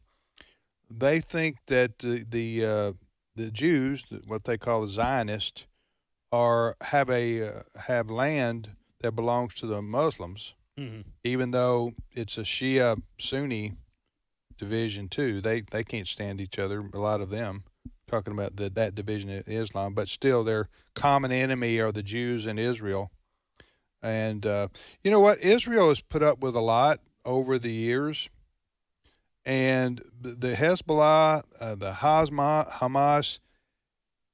They think that the Jews, what they call the Zionists, have land that belongs to the Muslims, even though it's a Shia Sunni division too. They can't stand each other. A lot of them talking about that division of Islam, but still their common enemy are the Jews and Israel. And you know what? Israel has put up with a lot over the years. And the Hezbollah, the Hamas,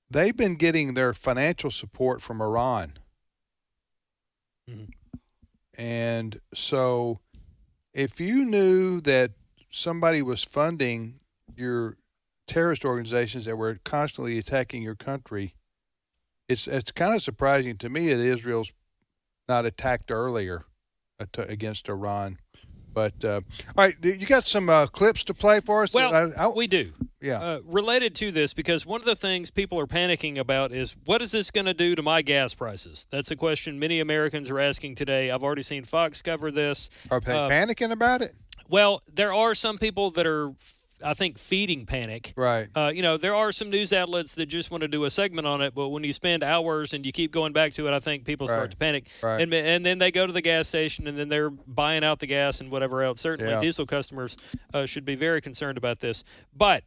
they've been getting their financial support from Iran. And so if you knew that somebody was funding your terrorist organizations that were constantly attacking your country, it's kind of surprising to me that Israel's not attacked earlier against Iran. But, all right, you got some clips to play for us? Well, we do. Yeah. Related to this, because one of the things people are panicking about is, what is this going to do to my gas prices? That's a question many Americans are asking today. I've already seen Fox cover this. Are they panicking about it? Well, there are some people that are, I think, feeding panic. Right. There are some news outlets that just want to do a segment on it, but when you spend hours and you keep going back to it, I think people start to panic. Right. And then they go to the gas station, and then they're buying out the gas and whatever else. Certainly, diesel customers should be very concerned about this. But,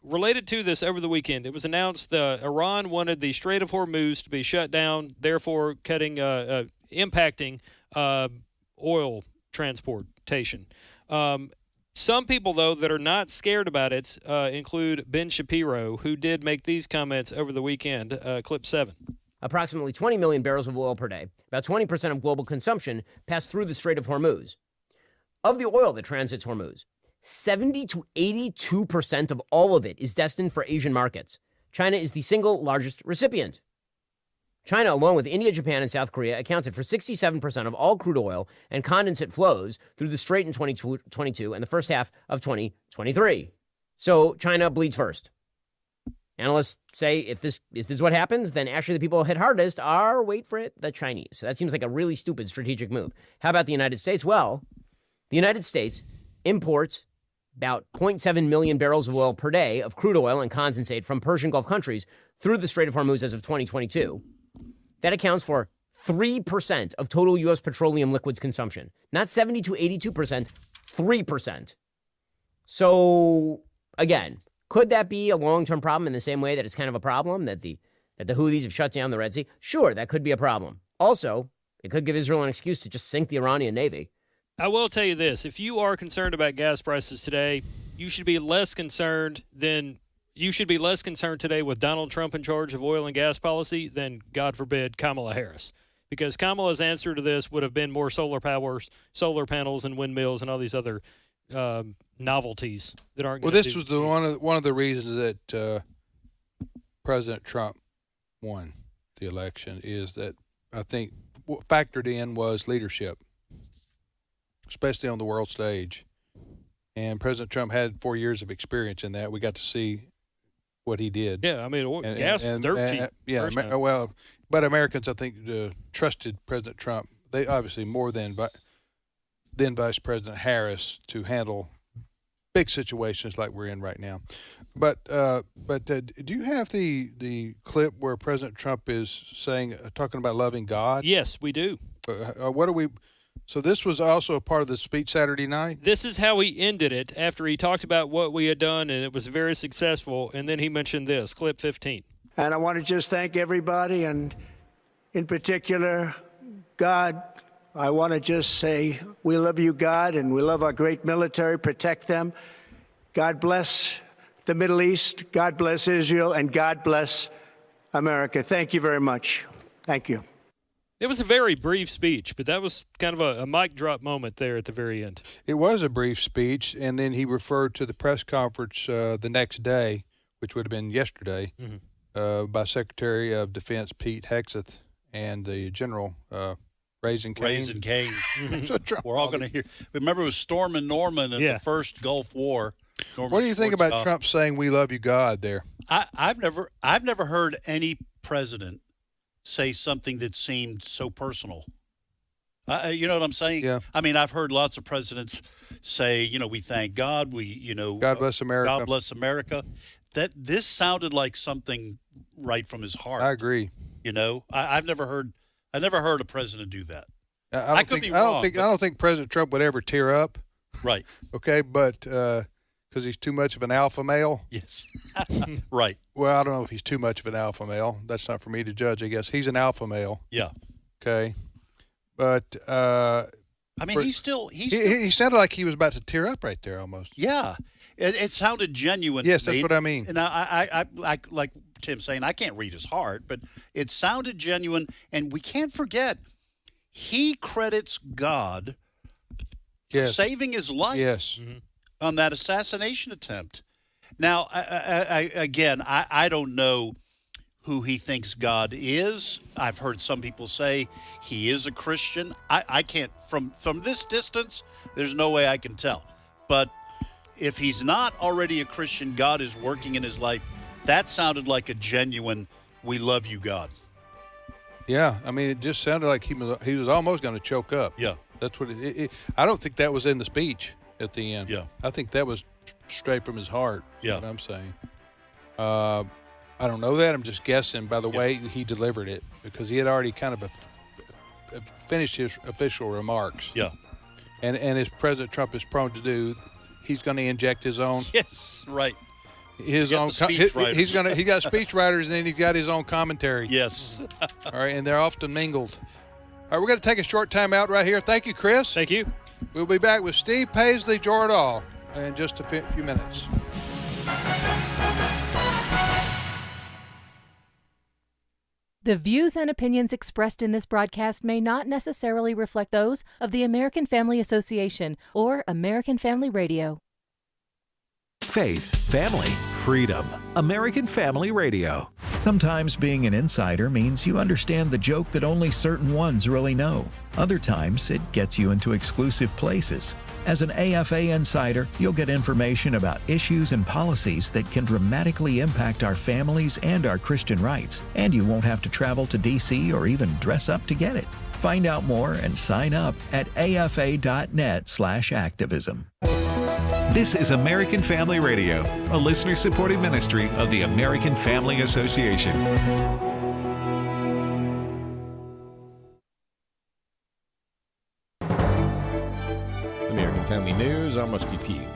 related to this, over the weekend, it was announced Iran wanted the Strait of Hormuz to be shut down, therefore impacting oil transportation. Some people, though, that are not scared about it include Ben Shapiro, who did make these comments over the weekend. Clip 7. Approximately 20 million barrels of oil per day, about 20% of global consumption, pass through the Strait of Hormuz. Of the oil that transits Hormuz, 70 to 82% of all of it is destined for Asian markets. China is the single largest recipient. China, along with India, Japan, and South Korea, accounted for 67% of all crude oil and condensate flows through the strait in 2022 and the first half of 2023. So China bleeds first. Analysts say if this is what happens, then actually the people hit hardest are, wait for it, the Chinese. So that seems like a really stupid strategic move. How about the United States? Well, the United States imports about 0.7 million barrels of oil per day of crude oil and condensate from Persian Gulf countries through the Strait of Hormuz as of 2022. That accounts for 3% of total U.S. petroleum liquids consumption. Not 70 to 82%, 3%. So, again, could that be a long-term problem in the same way that it's kind of a problem that the Houthis have shut down the Red Sea? Sure, that could be a problem. Also, it could give Israel an excuse to just sink the Iranian Navy. I will tell you this. If you are concerned about gas prices today, you should be less concerned today with Donald Trump in charge of oil and gas policy than, God forbid, Kamala Harris. Because Kamala's answer to this would have been more solar panels and windmills and all these other novelties that aren't going to this was one of the reasons that President Trump won the election is that I think what factored in was leadership, especially on the world stage. And President Trump had 4 years of experience in that. We got to see what he did. Yeah, I mean, gas was dirt cheap. Yeah, but Americans, I think, trusted President Trump. They obviously more than Vice President Harris to handle big situations like we're in right now. But do you have the clip where President Trump is talking about loving God? Yes, we do. What are we? So this was also a part of the speech Saturday night? This is how he ended it after he talked about what we had done, and it was very successful. And then he mentioned this, clip 15. And I want to just thank everybody, and in particular, God. I want to just say we love you, God, and we love our great military. Protect them. God bless the Middle East. God bless Israel, and God bless America. Thank you very much. Thank you. It was a very brief speech, but that was kind of a mic drop moment there at the very end. It was a brief speech, and then he referred to the press conference the next day, which would have been yesterday, by Secretary of Defense Pete Hegseth and the General Raising Cane. We're all going to hear. Remember, it was Storm and Norman in the first Gulf War. What do you think about Trump saying "We love you, God"? There, I've never heard any president say something that seemed so personal. You know what I'm saying? Yeah. I mean, I've heard lots of presidents say, we thank God. God bless America. God bless America. This sounded like something right from his heart. I agree. I've never heard a president do that. I don't think President Trump would ever tear up. Right. Okay, but because he's too much of an alpha male. Yes. Right. Well, I don't know if he's too much of an alpha male. That's not for me to judge, I guess. He's an alpha male. Yeah. Okay. But I mean, he sounded like he was about to tear up right there almost. Yeah. It sounded genuine. Yes, to me. that's what I mean. And I like Tim saying, I can't read his heart, but it sounded genuine. And we can't forget, he credits God for saving his life. Yes. On that assassination attempt. Now, I don't know who he thinks God is. I've heard some people say he is a Christian. I can't, from this distance, there's no way I can tell. But if he's not already a Christian, God is working in his life. That sounded like a genuine, we love you, God. Yeah, I mean, it just sounded like he was almost going to choke up. Yeah. That's what I don't think that was in the speech at the end. Yeah. I think that was straight from his heart. Yeah. What I'm saying. I don't know that. I'm just guessing by the way he delivered it, because he had already kind of finished his official remarks. Yeah. And as President Trump is prone to do, he's going to inject his own. Yes, right. His own. He got speechwriters, and then he's got his own commentary. Yes. All right, and they're often mingled. All right, we're going to take a short time out right here. Thank you, Chris. Thank you. We'll be back with Steve Paisley Jordahl in just a few minutes. The views and opinions expressed in this broadcast may not necessarily reflect those of the American Family Association or American Family Radio. Faith, family, freedom. American Family Radio. Sometimes being an insider means you understand the joke that only certain ones really know. Other times, it gets you into exclusive places. As an AFA insider, you'll get information about issues and policies that can dramatically impact our families and our Christian rights. And you won't have to travel to D.C. or even dress up to get it. Find out more and sign up at afa.net/activism. This is American Family Radio, a listener-supported ministry of the American Family Association. American Family News, I'm Rusty Pugh.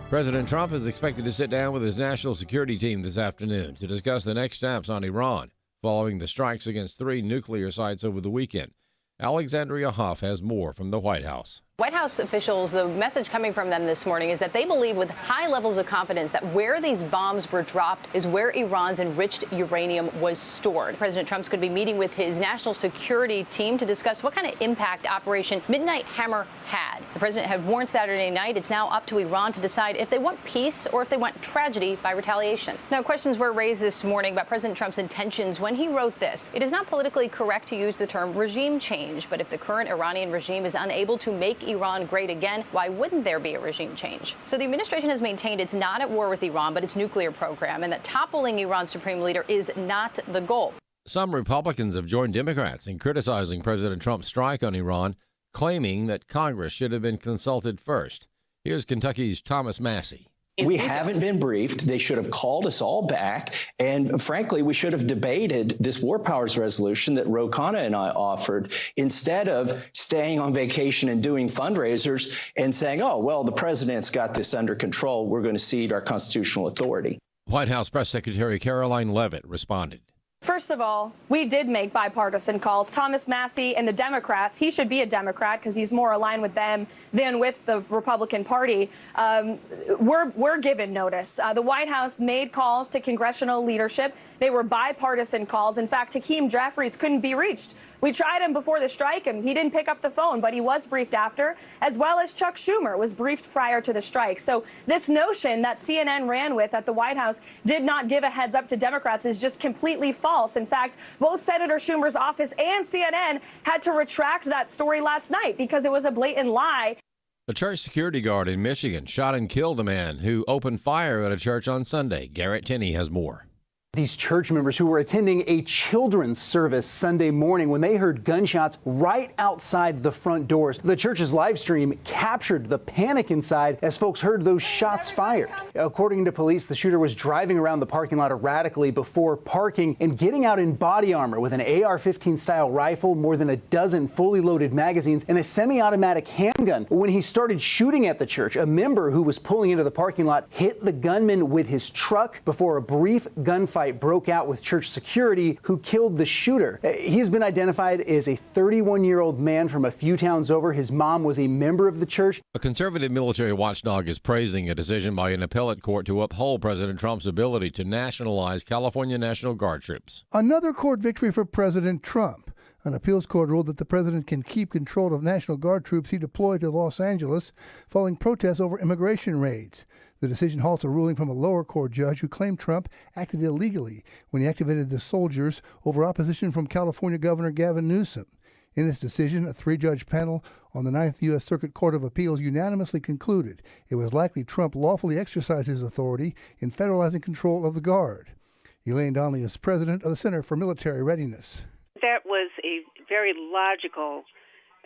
President Trump is expected to sit down with his national security team this afternoon to discuss the next steps on Iran following the strikes against 3 nuclear sites over the weekend. Alexandria Hoff has more from the White House. White House officials, the message coming from them this morning is that they believe with high levels of confidence that where these bombs were dropped is where Iran's enriched uranium was stored. President Trump's going to be meeting with his national security team to discuss what kind of impact Operation Midnight Hammer had. The president had warned Saturday night it's now up to Iran to decide if they want peace or if they want tragedy by retaliation. Now, questions were raised this morning about President Trump's intentions when he wrote this. It is not politically correct to use the term regime change, but if the current Iranian regime is unable to make Iran great again, why wouldn't there be a regime change? So the administration has maintained it's not at war with Iran, but its nuclear program, and that toppling Iran's supreme leader is not the goal. Some Republicans have joined Democrats in criticizing President Trump's strike on Iran, claiming that Congress should have been consulted first. Here's Kentucky's Thomas Massey. We haven't been briefed. They should have called us all back. And frankly, we should have debated this war powers resolution that Ro Khanna and I offered instead of staying on vacation and doing fundraisers and saying, oh, well, the president's got this under control. We're going to cede our constitutional authority. White House Press Secretary Caroline Leavitt responded. First of all, we did make bipartisan calls. Thomas Massey and the Democrats, he should be a Democrat because he's more aligned with them than with the Republican Party. We're given notice. The White House made calls to congressional leadership. They were bipartisan calls. In fact, Hakeem Jeffries couldn't be reached. We tried him before the strike, and he didn't pick up the phone, but he was briefed after, as well as Chuck Schumer was briefed prior to the strike. So this notion that CNN ran with at the White House did not give a heads up to Democrats is just completely false. In fact, both Senator Schumer's office and CNN had to retract that story last night because it was a blatant lie. A church security guard in Michigan shot and killed a man who opened fire at a church on Sunday. Garrett Tenney has more. These church members who were attending a children's service Sunday morning when they heard gunshots right outside the front doors. The church's live stream captured the panic inside as folks heard those shots fired. According to police, the shooter was driving around the parking lot erratically before parking and getting out in body armor with an AR-15 style rifle, more than a dozen fully loaded magazines, and a semi-automatic handgun. When he started shooting at the church, a member who was pulling into the parking lot hit the gunman with his truck before a brief gunfight broke out with church security, who killed the shooter. He's been identified as a 31-year-old man from a few towns over. His mom was a member of the church. A conservative military watchdog is praising a decision by an appellate court to uphold President Trump's ability to nationalize California National Guard troops. Another court victory for President Trump. An appeals court ruled that the president can keep control of National Guard troops he deployed to Los Angeles following protests over immigration raids. The decision halts a ruling from a lower court judge who claimed Trump acted illegally when he activated the soldiers over opposition from California Governor Gavin Newsom. In its decision, a three-judge panel on the 9th U.S. Circuit Court of Appeals unanimously concluded it was likely Trump lawfully exercised his authority in federalizing control of the Guard. Elaine Donnelly is president of the Center for Military Readiness. That was a very logical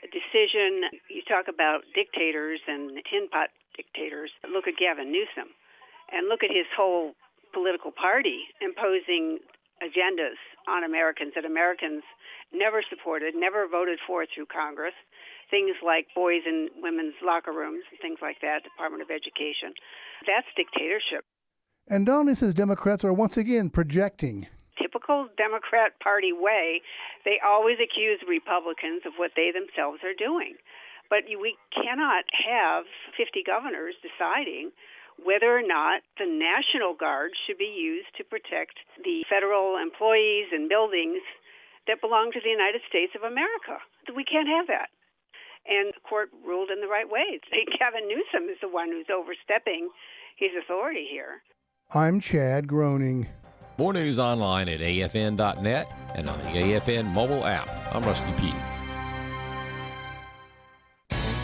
decision. You talk about dictators and tin pot dictators. Look at Gavin Newsom and look at his whole political party imposing agendas on Americans that Americans never supported, never voted for through Congress. Things like boys and women's locker rooms and things like that, Department of Education. That's dictatorship. And Donnelly says Democrats are once again projecting. Typical Democrat Party way, they always accuse Republicans of what they themselves are doing. But we cannot have 50 governors deciding whether or not the National Guard should be used to protect the federal employees and buildings that belong to the United States of America. We can't have that. And the court ruled in the right way. Gavin Newsom is the one who's overstepping his authority here. I'm Chad Groening. More news online at afn.net and on the AFN mobile app. I'm Rusty P.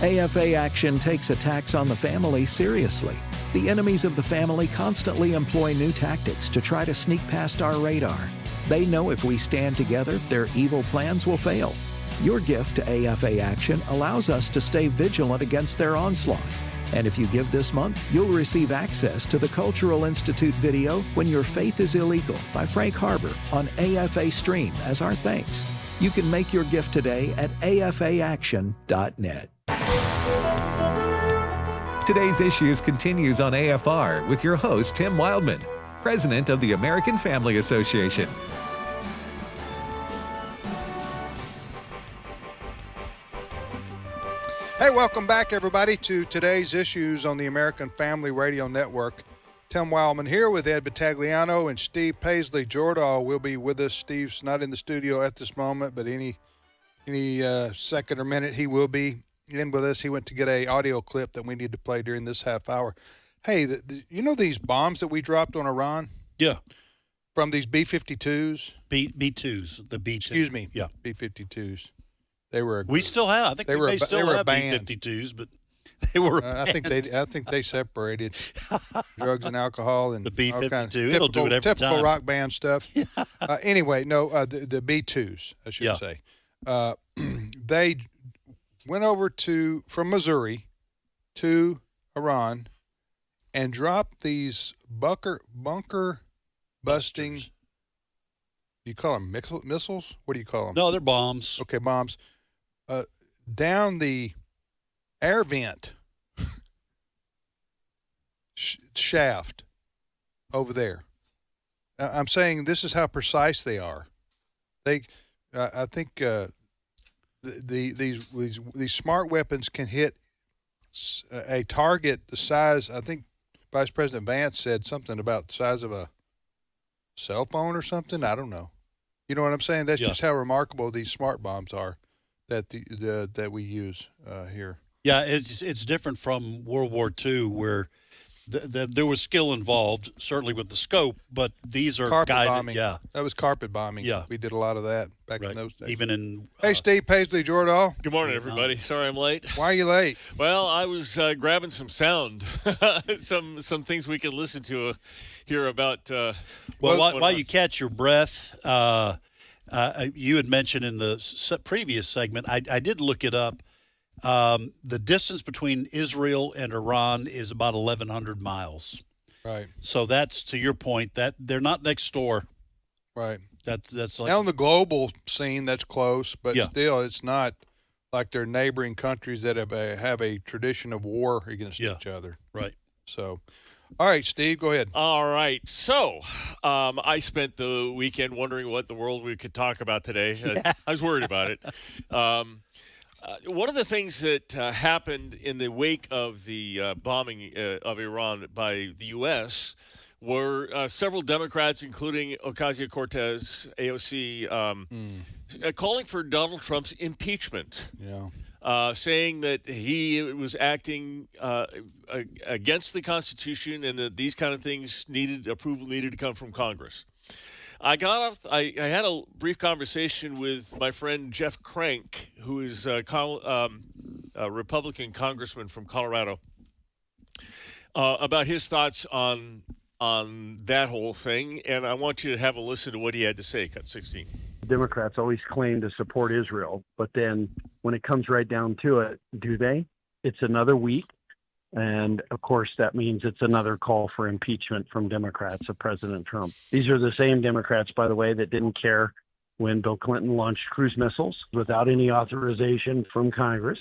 AFA Action takes attacks on the family seriously. The enemies of the family constantly employ new tactics to try to sneak past our radar. They know if we stand together, their evil plans will fail. Your gift to AFA Action allows us to stay vigilant against their onslaught. And if you give this month, you'll receive access to the Cultural Institute video When Your Faith is Illegal by Frank Harbor on AFA Stream as our thanks. You can make your gift today at afaaction.net. Today's Issues continues on AFR with your host, Tim Wildman, president of the American Family Association. Hey, right, welcome back, everybody, to today's issues on the American Family Radio Network. Tim Wildman here with Ed Battagliano and Steve Paisley. Jordahl will be with us. Steve's not in the studio at this moment, but any second or minute he will be in with us. He went to get a audio clip that we need to play during this half hour. Hey, you know these bombs that we dropped on Iran? Yeah. From these B-52s? B-2s, the B-2. Excuse me. Yeah. B-52s. They were. We still have. I think we may still have banned. B-52s, but they were. I think they separated drugs and alcohol and the B-52. Typical, It'll do it every typical time. rock band stuff. Anyway, no, the B-2s, I should say. They went over from Missouri to Iran and dropped these bunker busting. Do you call them missiles? What do you call them? No, they're bombs. Okay, bombs. Down the air vent shaft over there. I'm saying this is how precise they are. I think these smart weapons can hit a target the size. I think Vice President Vance said something about the size of a cell phone or something. I don't know. You know what I'm saying? That's just how remarkable these smart bombs are that we use here. Yeah, it's different from World War II, where there was skill involved, certainly with the scope, but these are carpet guided. bombing. Yeah, that was carpet bombing. Yeah, we did a lot of that back in those days. Even in hey, Steve Paisley, Jordahl. Good morning, everybody. Sorry I'm late. Why are you late? Well, I was grabbing some sound, some things we can listen to here about. While you catch your breath, you had mentioned in the previous segment, I did look it up. The distance between Israel and Iran is about 1,100 miles. Right. So that's, to your point, that they're not next door. Right. That's like now on the global scene, that's close, but still, it's not like they're neighboring countries that have a tradition of war against each other. Right. So, all right, Steve, go ahead. All right. So, I spent the weekend wondering what the world we could talk about today. I was worried about it. One of the things that happened in the wake of the bombing of Iran by the U.S. were several Democrats, including Ocasio-Cortez, AOC, calling for Donald Trump's impeachment. Yeah. Saying that he was acting against the Constitution and that these kind of things needed to come from Congress. I had a brief conversation with my friend Jeff Crank, who is a Republican congressman from Colorado, about his thoughts on that whole thing, and I want you to have a listen to what he had to say. Cut 16. Democrats always claim to support Israel, but then when it comes right down to it, do they? It's another week. And, of course, that means it's another call for impeachment from Democrats of President Trump. These are the same Democrats, by the way, that didn't care when Bill Clinton launched cruise missiles without any authorization from Congress.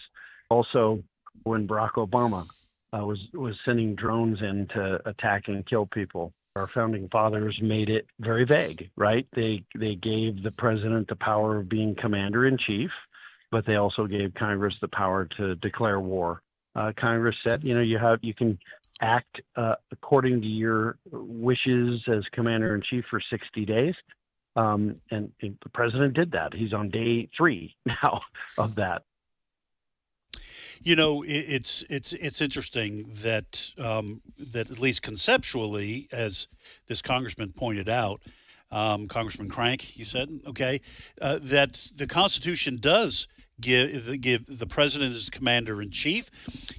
Also, when Barack Obama was sending drones in to attack and kill people. Our founding fathers made it very vague, right? They gave the president the power of being commander-in-chief, but they also gave Congress the power to declare war. Congress said, you can act according to your wishes as commander-in-chief for 60 days. And the president did that. He's on day 3 now of that. You know, it's interesting that that at least conceptually, as this congressman pointed out, Congressman Crank, you said, okay, that the Constitution does give the president as the commander-in-chief.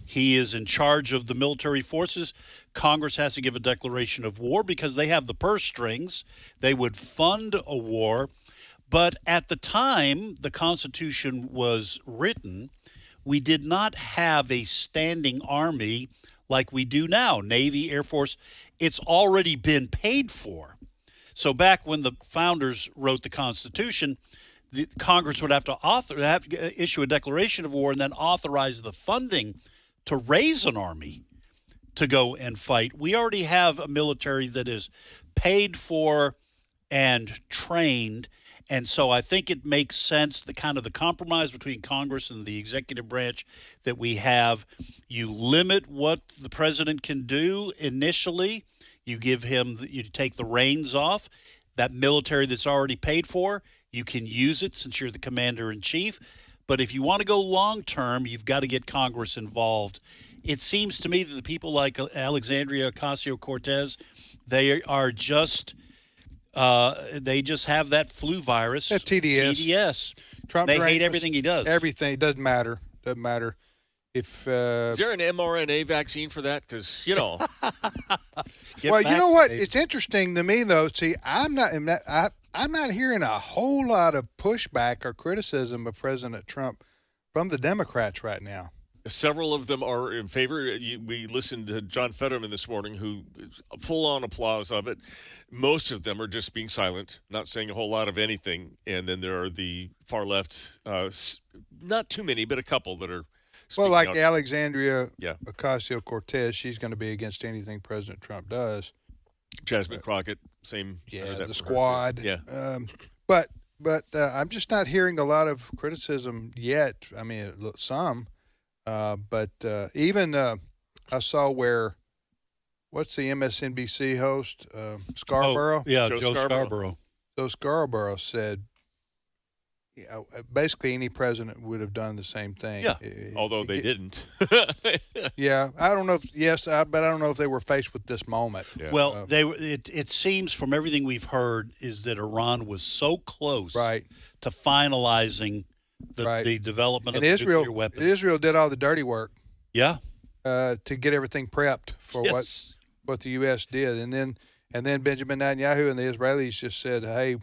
He is in charge of the military forces. Congress has to give a declaration of war because they have the purse strings. They would fund a war. But at the time the Constitution was written, we did not have a standing army like we do now, Navy, Air Force. It's already been paid for. So back when the founders wrote the Constitution, the Congress would have to issue a declaration of war and then authorize the funding to raise an army to go and fight. We already have a military that is paid for and trained, And so I think it makes sense, the kind of the compromise between Congress and the executive branch that we have. You limit what the president can do initially. You give him, you take the reins off. That military that's already paid for, you can use it since you're the commander in chief. But if you want to go long term, you've got to get Congress involved. It seems to me that the people like Alexandria Ocasio-Cortez, they are just they just have that flu virus. That TDS. TDS. Trump they hate everything he does. Everything. It doesn't matter. Doesn't matter. If is there an mRNA vaccine for that? Because well, you know what? It's interesting to me though. See, I'm not hearing a whole lot of pushback or criticism of President Trump from the Democrats right now. Several of them are in favor. We listened to John Fetterman this morning, who full-on applause of it. Most of them are just being silent, not saying a whole lot of anything. And then there are the far left, not too many, but a couple that are speaking like out. Alexandria Ocasio-Cortez, she's going to be against anything President Trump does. Jasmine Crockett, same. Yeah, the squad. Yeah. But I'm just not hearing a lot of criticism yet. I mean, some. But even I saw what's the MSNBC host, Scarborough? Joe Scarborough. Joe Scarborough said, basically any president would have done the same thing. Yeah, although they didn't. Yeah, I don't know. But I don't know if they were faced with this moment. Yeah. Well, it seems from everything we've heard is that Iran was so close to finalizing the development and of Israel, nuclear weapons. Israel did all the dirty work. Yeah. To get everything prepped for what the U.S. did, and then Benjamin Netanyahu and the Israelis just said, "Hey,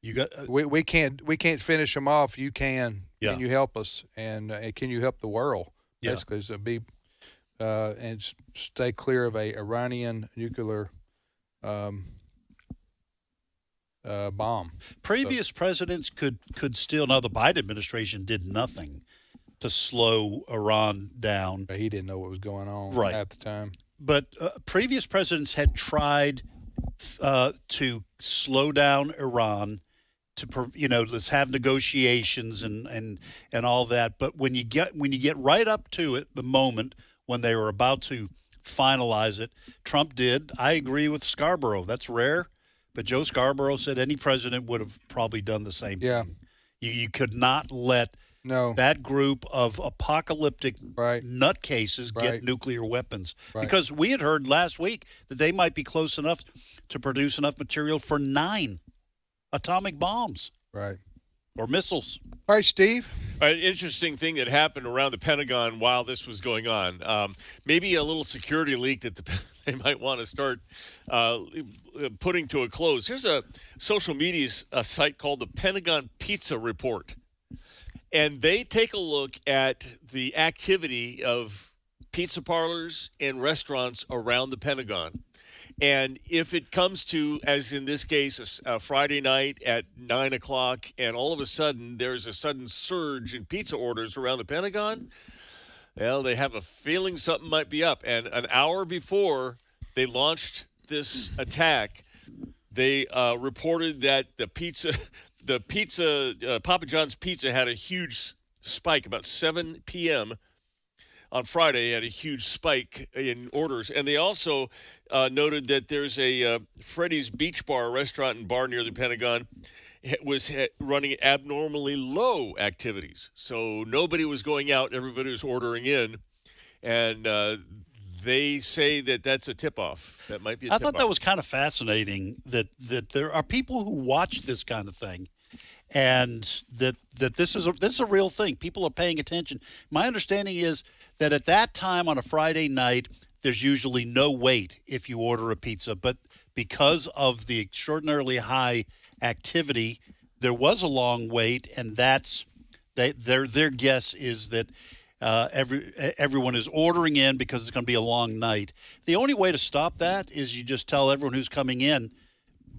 you got we can't finish them off. You can. Yeah. Can you help us? And can you help the world? Yeah. Basically, so and stay clear of a Iranian nuclear bomb." Previous presidents could still. Now the Biden administration did nothing to slow Iran down. He didn't know what was going on at the time. But previous presidents had tried to slow down Iran, let's have negotiations and all that. But when you get right up to it, the moment when they were about to finalize it, Trump did. I agree with Scarborough. That's rare. But Joe Scarborough said any president would have probably done the same thing. You could not let that group of apocalyptic nutcases get nuclear weapons. Because we had heard last week that they might be close enough to produce enough material for 9 atomic bombs. Right. Or missiles. All right, Steve. An interesting thing that happened around the Pentagon while this was going on. Maybe a little security leak that they might want to start putting to a close. Here's a social media site called the Pentagon Pizza Report. And they take a look at the activity of pizza parlors and restaurants around the Pentagon. And if it comes to, as in this case, a Friday night at 9 o'clock, and all of a sudden there's a sudden surge in pizza orders around the Pentagon, well, they have a feeling something might be up. And an hour before they launched this attack, they reported that Papa John's Pizza had a huge spike about 7 p.m. on Friday, had a huge spike in orders. And they also noted that there's a Freddy's Beach Bar restaurant and bar near the Pentagon was running abnormally low activities. So nobody was going out, everybody was ordering in. And they say that that's a tip-off. That might be a tip-off. I thought that was kind of fascinating that there are people who watch this kind of thing, and that this is a real thing. People are paying attention. My understanding is that at that time on a Friday night, there's usually no wait if you order a pizza. But because of the extraordinarily high activity, there was a long wait, and their guess is that everyone is ordering in because it's going to be a long night. The only way to stop that is you just tell everyone who's coming in,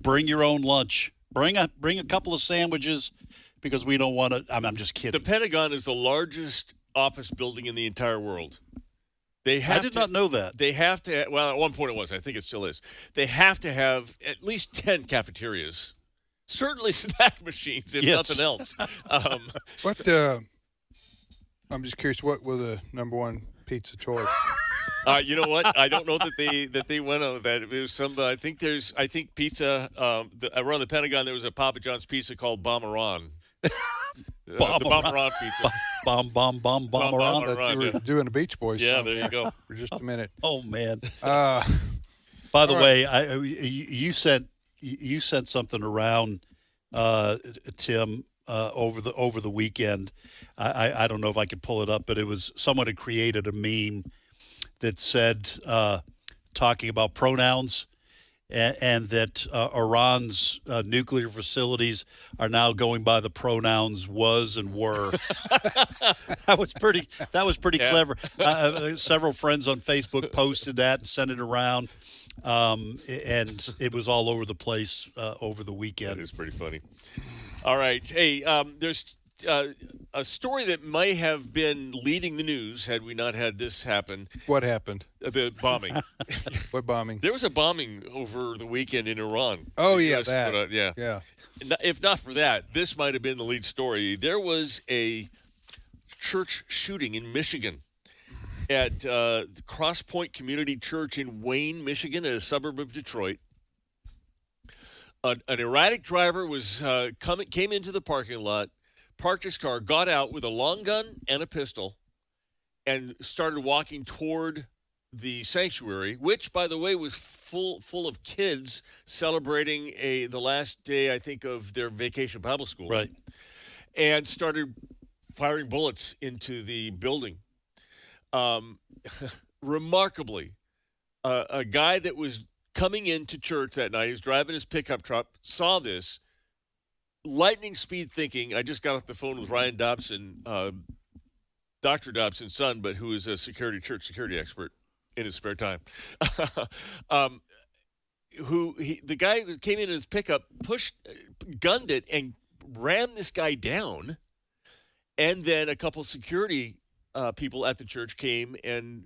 bring your own lunch. Bring a couple of sandwiches because we don't want to. I'm just kidding. The Pentagon is the largest office building in the entire world. I did not know that. They have to. Well, at one point it was. I think it still is. They have to have at least 10 cafeterias. certainly snack machines, if Yes. nothing else. What? I'm just curious. What was the number one pizza choice? You know what? I don't know that they went on that. It was some. I think pizza. Around the Pentagon, there was a Papa John's pizza called Bomberon. The Bomberon pizza. Bomberon. I thought you were doing the Beach Boys. Yeah, song there you go. For just a minute. Oh man. By the way, you sent something around, Tim, over the weekend. I don't know if I could pull it up, but it was someone had created a meme that said, talking about pronouns, and that Iran's nuclear facilities are now going by the pronouns was and were. That was pretty clever. Several friends on Facebook posted that and sent it around, and it was all over the place over the weekend. It is pretty funny. All right. Hey, there's a story that may have been leading the news had we not had this happen. What happened? The bombing. What bombing? There was a bombing over the weekend in Iran. Oh, yeah, US that. Yeah. If not for that, this might have been the lead story. There was a church shooting in Michigan at the Cross Point Community Church in Wayne, Michigan, a suburb of Detroit. An erratic driver came into the parking lot, parked his car, got out with a long gun and a pistol, and started walking toward the sanctuary, which, by the way, was full of kids celebrating the last day, I think, of their vacation Bible school. Right. And started firing bullets into the building. Remarkably, a guy that was coming into church that night, he was driving his pickup truck, saw this, lightning speed thinking. I just got off the phone with Ryan Dobson, Dr. Dobson's son, but who is a church security expert in his spare time. The guy who came in his pickup, gunned it, and rammed this guy down. And then a couple security people at the church came and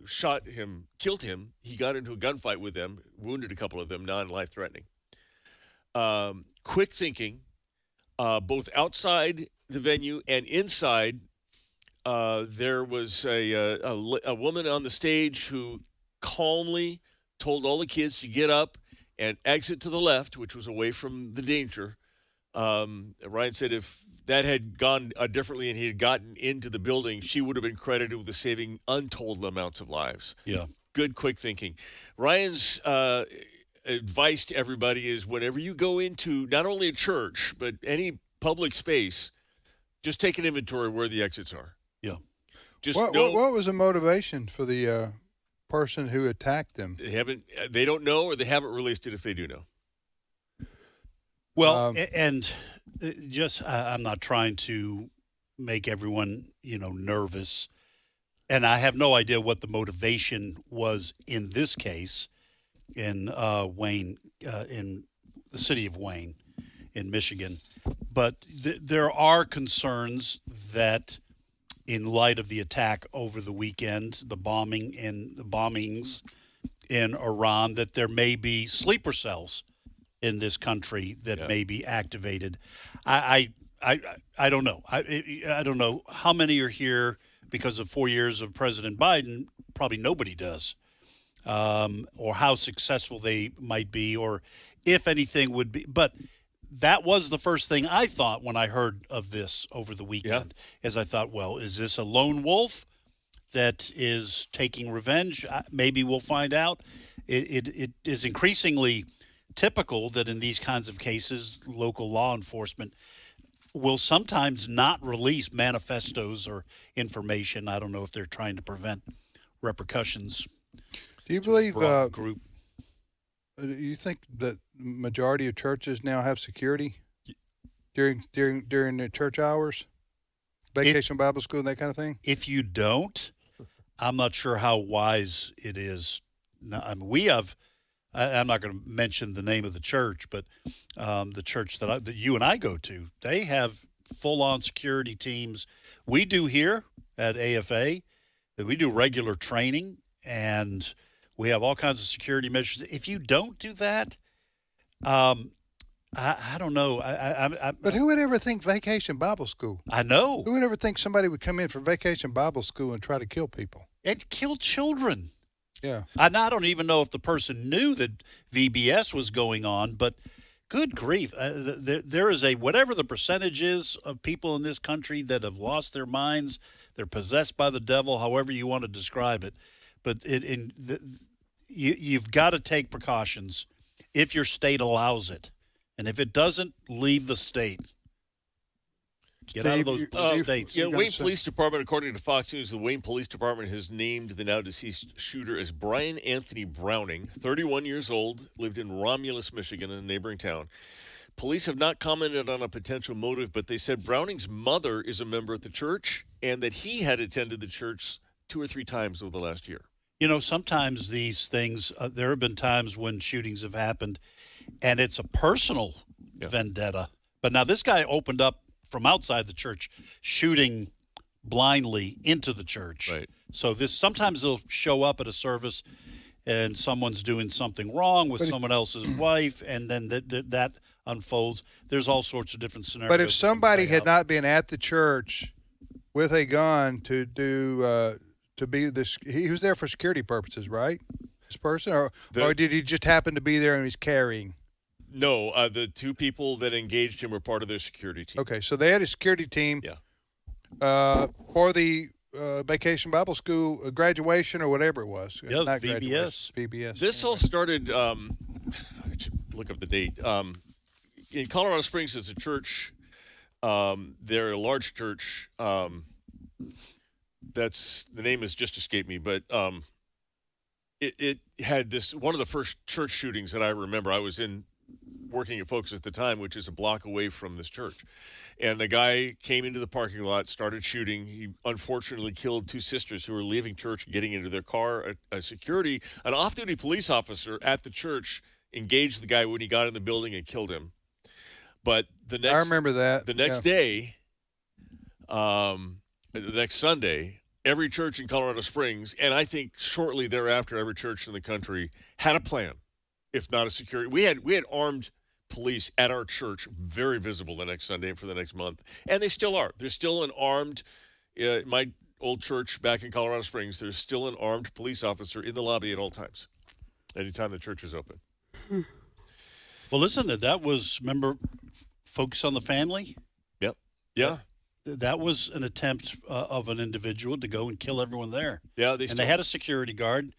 shot him, killed him. He got into a gunfight with them, wounded a couple of them, non-life-threatening. Quick thinking, both outside the venue and inside. There was a woman on the stage who calmly told all the kids to get up and exit to the left, which was away from the danger. Ryan said if that had gone differently and he had gotten into the building, she would have been credited with saving untold amounts of lives. Yeah. Good, quick thinking. Ryan's advice to everybody is whenever you go into not only a church, but any public space, just take an inventory where the exits are. Yeah. What was the motivation for the person who attacked them? They don't know, or they haven't released it if they do know. Well, I'm not trying to make everyone, nervous. And I have no idea what the motivation was in this case in Wayne, in the city of Wayne in Michigan. But there are concerns that in light of the attack over the weekend, the bombings in Iran, that there may be sleeper cells in this country that may be activated. I don't know. I don't know how many are here because of 4 years of President Biden. Probably nobody does. Or how successful they might be, or if anything would be. But that was the first thing I thought when I heard of this over the weekend. Is I thought, well, is this a lone wolf that is taking revenge? Maybe we'll find out. It is increasingly typical that in these kinds of cases, local law enforcement will sometimes not release manifestos or information. I don't know if they're trying to prevent repercussions. Do you believe group? You think that majority of churches now have security during the church hours, vacation Bible school, and that kind of thing? If you don't, I'm not sure how wise it is. Now, I mean, we have. I'm not going to mention the name of the church, but the church that you and I go to, they have full-on security teams. We do here at AFA. We do regular training, and we have all kinds of security measures. If you don't do that, I don't know. But who would ever think Vacation Bible School? I know. Who would ever think somebody would come in for Vacation Bible School and try to kill people? And kill children. Yeah. I don't even know if the person knew that VBS was going on, but good grief. There is whatever the percentage is of people in this country that have lost their minds, they're possessed by the devil, however you want to describe it. But you've got to take precautions if your state allows it. And if it doesn't, leave the state. Get out of those states. Yeah, Wayne Police Department, according to Fox News, the Wayne Police Department has named the now deceased shooter as Brian Anthony Browning, 31 years old, lived in Romulus, Michigan, a neighboring town. Police have not commented on a potential motive, but they said Browning's mother is a member at the church and that he had attended the church 2 or 3 times over the last year. You know, sometimes these things, there have been times when shootings have happened, and it's a personal vendetta. But now this guy opened up from outside the church, shooting blindly into the church. Right. So sometimes they'll show up at a service, and someone's doing something wrong with someone else's wife, and then that unfolds. There's all sorts of different scenarios. But if somebody had not been at the church with a gun to be this, he was there for security purposes, right? This person, or did he just happen to be there and he's carrying? No, the 2 people that engaged him were part of their security team. Okay, so they had a security team. Yeah. For the Vacation Bible School graduation or whatever it was. Yeah, not VBS. VBS. This all started. I should look up the date. In Colorado Springs, there's a church. They're a large church. That's the name has just escaped me, but it had this one of the first church shootings that I remember. I was working at Focus at the time, which is a block away from this church, and the guy came into the parking lot, started shooting. He unfortunately killed 2 sisters who were leaving church, getting into their car. An off-duty police officer at the church engaged the guy when he got in the building and killed him. But I remember that. The next day, the next Sunday, every church in Colorado Springs, and I think shortly thereafter, every church in the country had a plan, if not a security. We had armed police at our church, very visible the next Sunday and for the next month, and they still are. There's still an armed. My old church back in Colorado Springs, there's still an armed police officer in the lobby at all times, anytime the church is open. Well, listen, that was, remember, Focus on the Family? Yep. Yeah. That was an attempt of an individual to go and kill everyone there. Yeah, they had a security guard.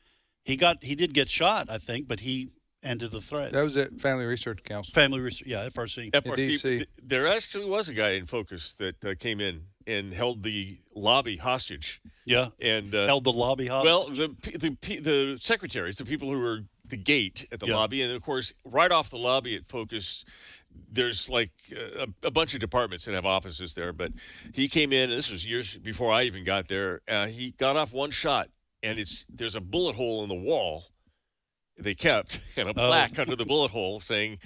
He did get shot, I think, but he ended the threat. That was at Family Research Council. Family Research, yeah, FRC. FRC. There actually was a guy in Focus that came in and held the lobby hostage. Yeah, and held the lobby hostage. Well, the secretaries, the people who were the gate at the lobby, and of course, right off the lobby at Focus, there's like a bunch of departments that have offices there. But he came in, and this was years before I even got there. He got off one shot, and there's a bullet hole in the wall. They kept and a plaque under the bullet hole saying,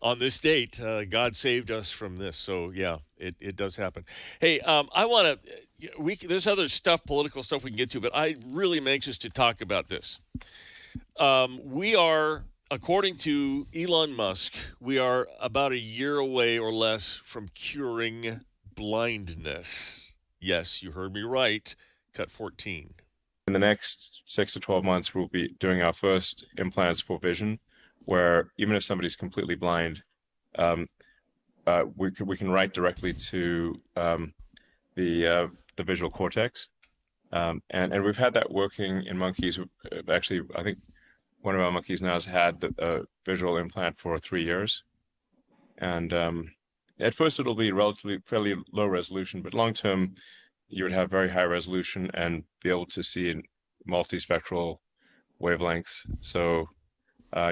"On this date, God saved us from this." So yeah, it does happen. Hey, I want to. There's other stuff, political stuff we can get to, but I really am anxious to talk about this. We are, according to Elon Musk, we are about a year away or less from curing blindness. Yes, you heard me right. Cut 14. In the next 6 to 12 months, we'll be doing our first implants for vision, where even if somebody's completely blind, we can write directly to the visual cortex, and we've had that working in monkeys. Actually, I think one of our monkeys now has had the visual implant for 3 years, and at first it'll be fairly low resolution, but long term, you would have very high resolution and be able to see in multispectral wavelengths. So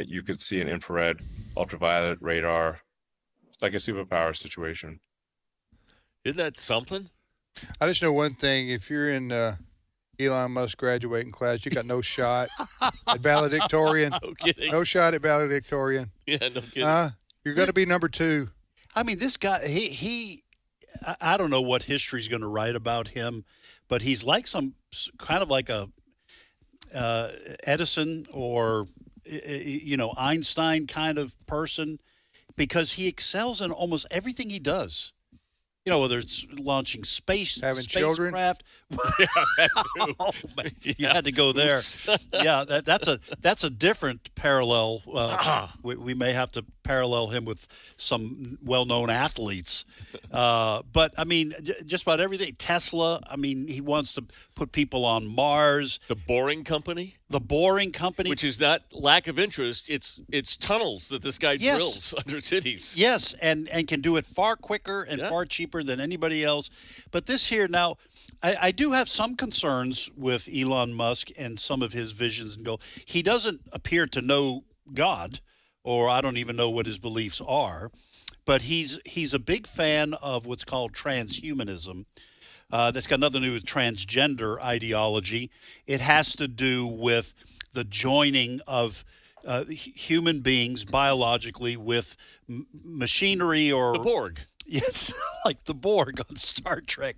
you could see an infrared, ultraviolet, radar. It's like a superpower situation. Isn't that something? I just know one thing. If you're in Elon Musk graduating class, you got no shot at valedictorian. No kidding. No shot at valedictorian. Yeah, no kidding. You're going to be number 2. I mean, this guy, I don't know what history's going to write about him, but he's like some kind of like a Edison or Einstein kind of person. because he excels in almost everything he does. You know, whether it's launching having children. Spacecraft. Oh, you had to go there. Yeah, that's a different parallel. We may have to parallel him with some well-known athletes. But I mean, just about everything. Tesla. I mean, he wants to put people on Mars. The Boring Company. The Boring Company, which is not lack of interest. It's tunnels that this guy drills under cities. Yes, and can do it far quicker and far cheaper than anybody else. But this here now, I do have some concerns with Elon Musk and some of his visions and goals. He doesn't appear to know God, or I don't even know what his beliefs are. But he's a big fan of what's called transhumanism. That's got nothing to do with transgender ideology. It has to do with the joining of human beings biologically with machinery or the Borg. Yes, like the Borg on Star Trek,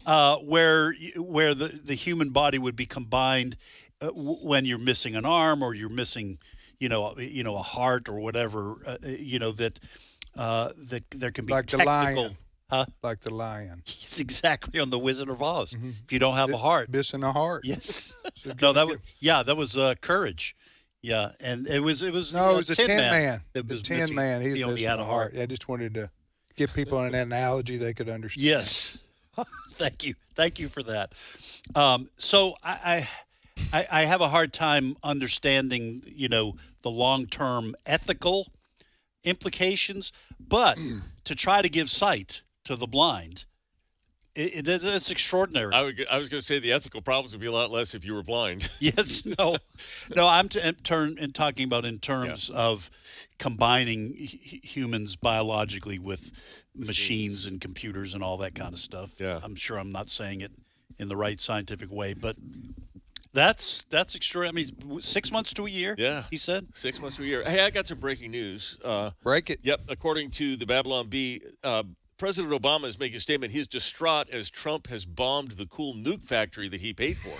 where the human body would be combined when you're missing an arm or you're missing, a heart or whatever, that there can be like technical. The lion. Huh? Like the lion. Yes, exactly, on the Wizard of Oz. Mm-hmm. If you don't have a heart. Missing a heart. Yes. No, that was Courage. Yeah, and it was the Tin Man. It was the Tin Man. He only had a heart. I just wanted to give people an analogy they could understand. Yes. Thank you for that. So I have a hard time understanding, the long-term ethical implications, but to try to give sight to the blind, it's extraordinary. I was going to say the ethical problems would be a lot less if you were blind. Yes, no, I'm talking about in terms of combining humans biologically with machines and computers and all that kind of stuff. Yeah, I'm sure I'm not saying it in the right scientific way, but that's extraordinary. I mean, 6 months to a year. Yeah, he said 6 months to a year. Hey, I got some breaking news. Break it. Yep. According to the Babylon Bee, President Obama is making a statement. He's distraught as Trump has bombed the cool nuke factory that he paid for.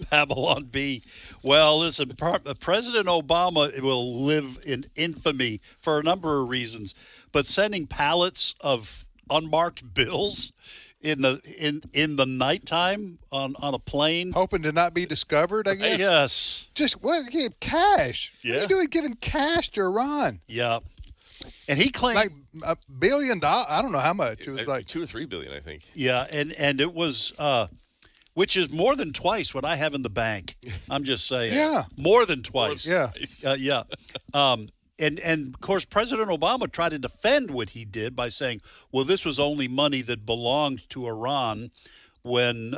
Babylon Bee. Well, listen, President Obama will live in infamy for a number of reasons, but sending pallets of unmarked bills in the nighttime on a plane, hoping to not be discovered, I guess. Yes. Just give cash. Yeah. What are you doing giving cash to Iran? Yeah. And he claimed like $1 billion. I don't know how much. It was like $2 or $3 billion, I think. Yeah, and it was which is more than twice what I have in the bank. I'm just saying. Yeah. More than twice. Yeah. Yeah. And of course, President Obama tried to defend what he did by saying, well, this was only money that belonged to Iran when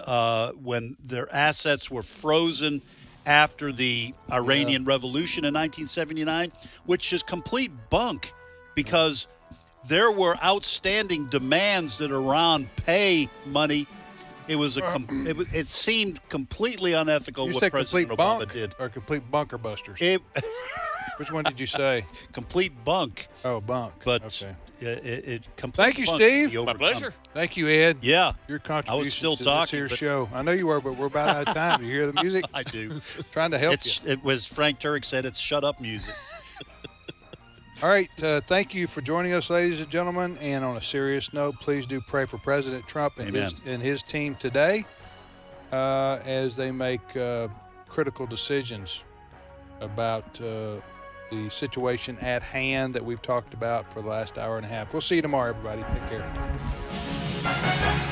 their assets were frozen after the Iranian Revolution in 1979, which is complete bunk because there were outstanding demands that Iran pay money. It was it seemed completely unethical what President Obama did. Or complete bunker busters. Which one did you say? Complete bunk. Oh, bunk. But okay. it complete. Thank you, bunk Steve. My pleasure. Thank you, Ed. Yeah. Your contribution I was still to talking, this here show. I know you were, but we're about out of time. You hear the music? I do. Trying to help you. It was Frank Turek said it's shut up music. All right. Thank you for joining us, ladies and gentlemen. And on a serious note, please do pray for President Trump and his team today as they make critical decisions about the situation at hand that we've talked about for the last hour and a half. We'll see you tomorrow, everybody. Take care.